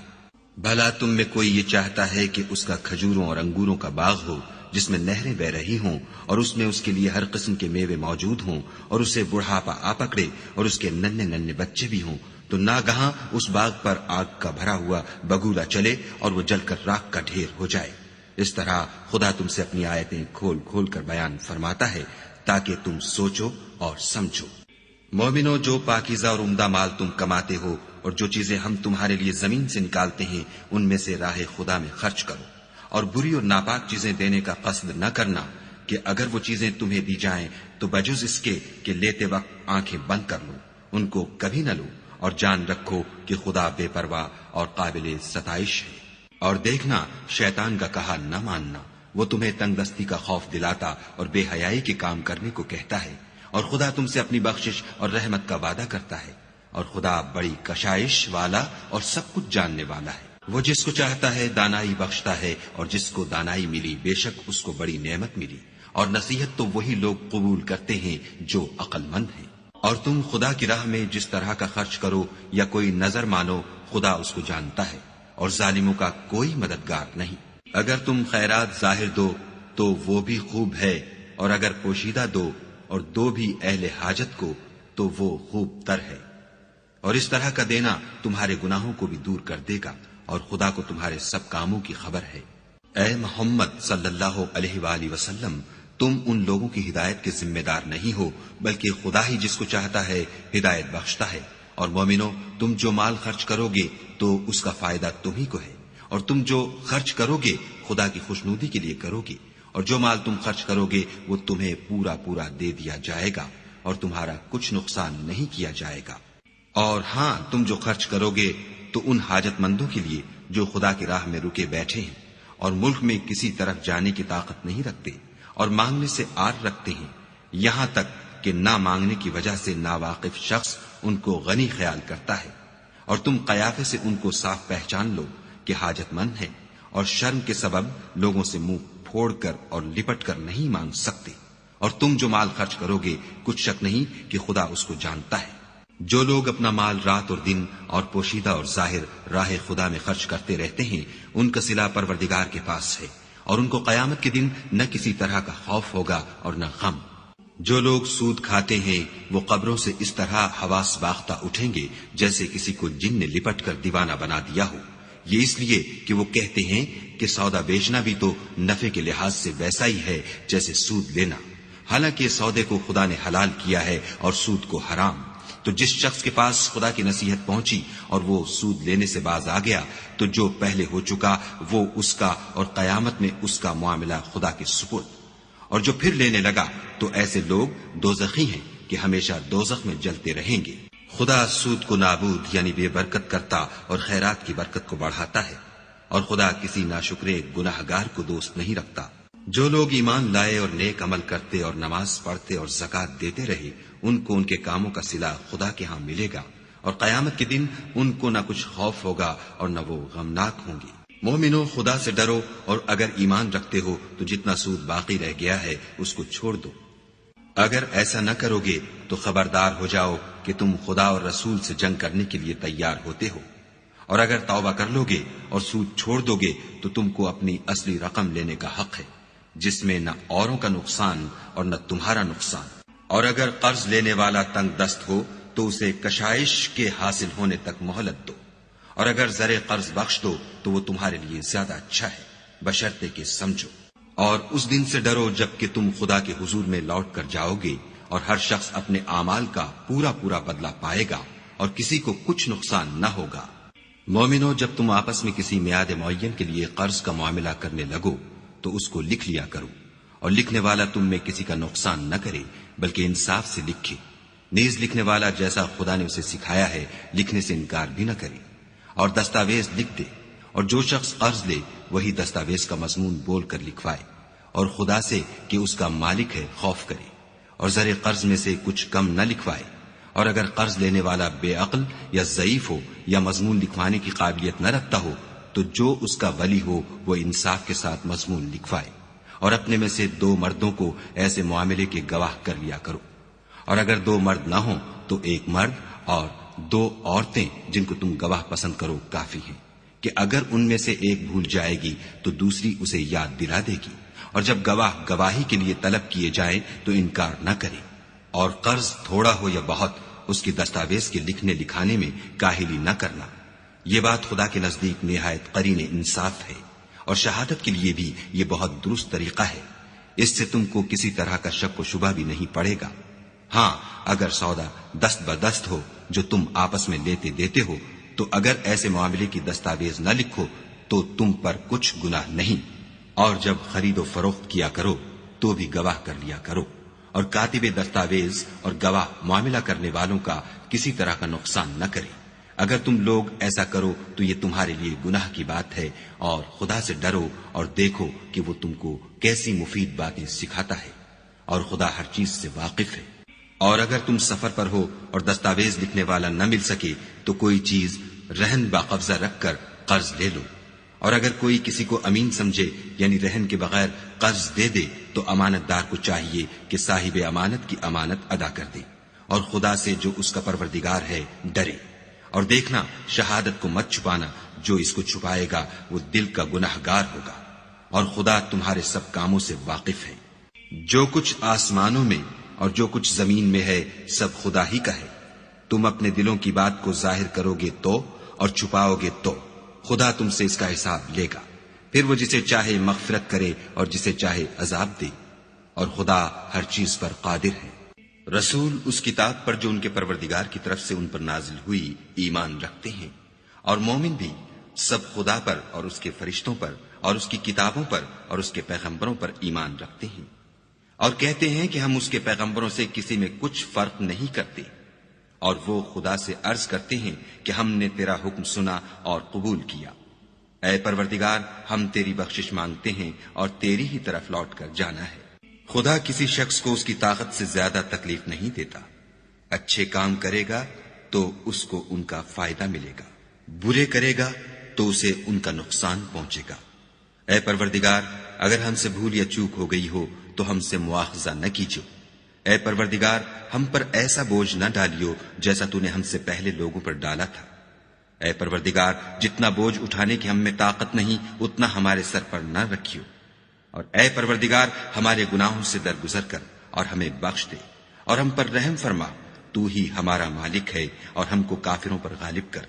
بھلا تم میں کوئی یہ چاہتا ہے کہ اس کا کھجوروں اور انگوروں کا باغ ہو جس میں نہریں بہ رہی ہوں اور اس میں اس کے لیے ہر قسم کے میوے موجود ہوں اور اسے بڑھاپا آ پکڑے اور اس کے ننھے ننھے بچے بھی ہوں، تو ناگہاں اس باغ پر آگ کا بھرا ہوا بگولا چلے اور وہ جل کر راکھ کا ڈھیر ہو جائے. اس طرح خدا تم سے اپنی آیتیں کھول کھول کر بیان فرماتا ہے تاکہ تم سوچو اور سمجھو. مومنو جو پاکیزہ اور عمدہ مال تم کماتے ہو اور جو چیزیں ہم تمہارے لیے زمین سے نکالتے ہیں ان میں سے راہ خدا میں خرچ کرو، اور بری اور ناپاک چیزیں دینے کا قصد نہ کرنا کہ اگر وہ چیزیں تمہیں دی جائیں تو بجز اس کے کہ لیتے وقت آنکھیں بند کر لو، ان کو کبھی نہ لو. اور جان رکھو کہ خدا بے پرواہ اور قابل ستائش ہے. اور دیکھنا شیطان کا کہا نہ ماننا، وہ تمہیں تنگ دستی کا خوف دلاتا اور بے حیائی کے کام کرنے کو کہتا ہے، اور خدا تم سے اپنی بخشش اور رحمت کا وعدہ کرتا ہے. اور خدا بڑی کشائش والا اور سب کچھ جاننے والا ہے. وہ جس کو چاہتا ہے دانائی بخشتا ہے، اور جس کو دانائی ملی بے شک اس کو بڑی نعمت ملی. اور نصیحت تو وہی لوگ قبول کرتے ہیں جو عقل مند ہیں. اور تم خدا کی راہ میں جس طرح کا خرچ کرو یا کوئی نظر مانو خدا اس کو جانتا ہے، اور ظالموں کا کوئی مددگار نہیں۔ اگر تم خیرات ظاہر دو تو وہ بھی خوب ہے، اور اگر پوشیدہ دو اور دو بھی اہل حاجت کو تو وہ خوب تر ہے، اور اس طرح کا دینا تمہارے گناہوں کو بھی دور کر دے گا، اور خدا کو تمہارے سب کاموں کی خبر ہے۔ اے محمد صلی اللہ علیہ وآلہ وسلم، تم ان لوگوں کی ہدایت کے ذمہ دار نہیں ہو، بلکہ خدا ہی جس کو چاہتا ہے ہدایت بخشتا ہے۔ اور مومنو، تم جو مال خرچ کرو گے تو اس کا فائدہ تم ہی کو ہے، اور تم جو خرچ کرو گے خدا کی خوشنودی کے لیے کرو گے، اور جو مال تم خرچ کرو گے وہ تمہیں پورا پورا دے دیا جائے گا، اور تمہارا کچھ نقصان نہیں کیا جائے گا۔ اور ہاں، تم جو خرچ کرو گے تو ان حاجت مندوں کے لیے جو خدا کی راہ میں رکے بیٹھے ہیں اور ملک میں کسی طرف جانے کی طاقت نہیں رکھتے اور مانگنے سے آر رکھتے ہیں، یہاں تک کہ نہ مانگنے کی وجہ سے ناواقف شخص ان کو غنی خیال کرتا ہے، اور تم قیافے سے ان کو صاف پہچان لو کہ حاجت مند ہے، اور شرم کے سبب لوگوں سے منہ پھوڑ کر اور لپٹ کر نہیں مانگ سکتے۔ اور تم جو مال خرچ کرو گے کچھ شک نہیں کہ خدا اس کو جانتا ہے۔ جو لوگ اپنا مال رات اور دن اور پوشیدہ اور ظاہر راہ خدا میں خرچ کرتے رہتے ہیں، ان کا صلہ پروردگار کے پاس ہے، اور ان کو قیامت کے دن نہ کسی طرح کا خوف ہوگا اور نہ غم۔ جو لوگ سود کھاتے ہیں وہ قبروں سے اس طرح حواس باختہ اٹھیں گے جیسے کسی کو جن نے لپٹ کر دیوانہ بنا دیا ہو، یہ اس لیے کہ وہ کہتے ہیں کہ سودا بیچنا بھی تو نفع کے لحاظ سے ویسا ہی ہے جیسے سود لینا، حالانکہ سودے کو خدا نے حلال کیا ہے اور سود کو حرام۔ تو جس شخص کے پاس خدا کی نصیحت پہنچی اور وہ سود لینے سے باز آ گیا تو جو پہلے ہو چکا وہ اس کا، اور قیامت میں اس کا معاملہ خدا کے سپرد۔ اور جو پھر لینے لگا تو ایسے لوگ دوزخی ہیں کہ ہمیشہ دوزخ میں جلتے رہیں گے۔ خدا سود کو نابود یعنی بے برکت کرتا اور خیرات کی برکت کو بڑھاتا ہے، اور خدا کسی ناشکرے گناہ گار کو دوست نہیں رکھتا۔ جو لوگ ایمان لائے اور نیک عمل کرتے اور نماز پڑھتے اور زکوٰۃ دیتے رہے، ان کو ان کے کاموں کا صلہ خدا کے ہاں ملے گا، اور قیامت کے دن ان کو نہ کچھ خوف ہوگا اور نہ وہ غمناک ہوں گے۔ مومنو، خدا سے ڈرو، اور اگر ایمان رکھتے ہو تو جتنا سود باقی رہ گیا ہے اس کو چھوڑ دو۔ اگر ایسا نہ کرو گے تو خبردار ہو جاؤ کہ تم خدا اور رسول سے جنگ کرنے کے لیے تیار ہوتے ہو، اور اگر توبہ کر لو گے اور سود چھوڑ دو گے تو تم کو اپنی اصلی رقم لینے کا حق ہے، جس میں نہ اوروں کا نقصان اور نہ تمہارا نقصان۔ اور اگر قرض لینے والا تنگ دست ہو تو اسے کشائش کے حاصل ہونے تک مہلت دو، اور اگر زر قرض بخش دو تو وہ تمہارے لیے زیادہ اچھا ہے، بشرطے کہ سمجھو۔ اور اس دن سے ڈرو جب کہ تم خدا کے حضور میں لوٹ کر جاؤ گے، اور ہر شخص اپنے اعمال کا پورا پورا بدلہ پائے گا، اور کسی کو کچھ نقصان نہ ہوگا۔ مومنو، جب تم آپس میں کسی میعاد معین کے لیے قرض کا معاملہ کرنے لگو تو اس کو لکھ لیا کرو، اور لکھنے والا تم میں کسی کا نقصان نہ کرے بلکہ انصاف سے لکھے، نیز لکھنے والا جیسا خدا نے اسے سکھایا ہے لکھنے سے انکار بھی نہ کرے، اور دستاویز لکھ دے، اور جو شخص قرض لے وہی دستاویز کا مضمون بول کر لکھوائے، اور خدا سے کہ اس کا مالک ہے خوف کرے، اور زر قرض میں سے کچھ کم نہ لکھوائے۔ اور اگر قرض لینے والا بے عقل یا ضعیف ہو یا مضمون لکھوانے کی قابلیت نہ رکھتا ہو تو جو اس کا ولی ہو وہ انصاف کے ساتھ مضمون لکھوائے، اور اپنے میں سے 2 مردوں کو ایسے معاملے کے گواہ کر لیا کرو، اور اگر 2 مرد نہ ہوں تو 1 مرد اور 2 عورتیں جن کو تم گواہ پسند کرو کافی ہیں، کہ اگر ان میں سے ایک بھول جائے گی تو دوسری اسے یاد دلا دے گی، اور جب گواہ گواہی کے لیے طلب کیے جائیں تو انکار نہ کرے۔ اور قرض تھوڑا ہو یا بہت اس کی دستاویز کے لکھنے لکھانے میں کاہلی نہ کرنا، یہ بات خدا کے نزدیک نہایت قرین انصاف ہے، اور شہادت کے لیے بھی یہ بہت درست طریقہ ہے، اس سے تم کو کسی طرح کا شک و شبہ بھی نہیں پڑے گا۔ ہاں، اگر سودا دست بدست ہو جو تم آپس میں لیتے دیتے ہو تو اگر ایسے معاملے کی دستاویز نہ لکھو تو تم پر کچھ گناہ نہیں، اور جب خرید و فروخت کیا کرو تو بھی گواہ کر لیا کرو، اور کاتب دستاویز اور گواہ معاملہ کرنے والوں کا کسی طرح کا نقصان نہ کرے۔ اگر تم لوگ ایسا کرو تو یہ تمہارے لیے گناہ کی بات ہے، اور خدا سے ڈرو اور دیکھو کہ وہ تم کو کیسی مفید باتیں سکھاتا ہے، اور خدا ہر چیز سے واقف ہے۔ اور اگر تم سفر پر ہو اور دستاویز لکھنے والا نہ مل سکے تو کوئی چیز رہن باقبضہ رکھ کر قرض لے لو، اور اگر کوئی کسی کو امین سمجھے یعنی رہن کے بغیر قرض دے دے تو امانت دار کو چاہیے کہ صاحب امانت کی امانت ادا کر دے، اور خدا سے جو اس کا پروردگار ہے ڈرے۔ اور دیکھنا، شہادت کو مت چھپانا جو اس کو چھپائے گا وہ دل کا گنہگار ہوگا، اور خدا تمہارے سب کاموں سے واقف ہے۔ جو کچھ آسمانوں میں اور جو کچھ زمین میں ہے سب خدا ہی کا ہے۔ تم اپنے دلوں کی بات کو ظاہر کرو گے تو اور چھپاؤ گے تو خدا تم سے اس کا حساب لے گا، پھر وہ جسے چاہے مغفرت کرے اور جسے چاہے عذاب دے، اور خدا ہر چیز پر قادر ہے۔ رسول اس کتاب پر جو ان کے پروردگار کی طرف سے ان پر نازل ہوئی ایمان رکھتے ہیں، اور مومن بھی سب خدا پر اور اس کے فرشتوں پر اور اس کی کتابوں پر اور اس کے پیغمبروں پر ایمان رکھتے ہیں، اور کہتے ہیں کہ ہم اس کے پیغمبروں سے کسی میں کچھ فرق نہیں کرتے، اور وہ خدا سے عرض کرتے ہیں کہ ہم نے تیرا حکم سنا اور قبول کیا۔ اے پروردگار، ہم تیری بخشش مانگتے ہیں اور تیری ہی طرف لوٹ کر جانا ہے۔ خدا کسی شخص کو اس کی طاقت سے زیادہ تکلیف نہیں دیتا۔ اچھے کام کرے گا تو اس کو ان کا فائدہ ملے گا، برے کرے گا تو اسے ان کا نقصان پہنچے گا۔ اے پروردگار، اگر ہم سے بھول یا چوک ہو گئی ہو تو ہم سے مواخذہ نہ کیجو۔ اے پروردگار، ہم پر ایسا بوجھ نہ ڈالیو جیسا تو نے ہم سے پہلے لوگوں پر ڈالا تھا۔ اے پروردگار، جتنا بوجھ اٹھانے کی ہم میں طاقت نہیں اتنا ہمارے سر پر نہ رکھیو، اور اے پروردگار ہمارے گناہوں سے درگزر کر اور ہمیں بخش دے اور ہم پر رحم فرما، تو ہی ہمارا مالک ہے اور ہم کو کافروں پر غالب کر۔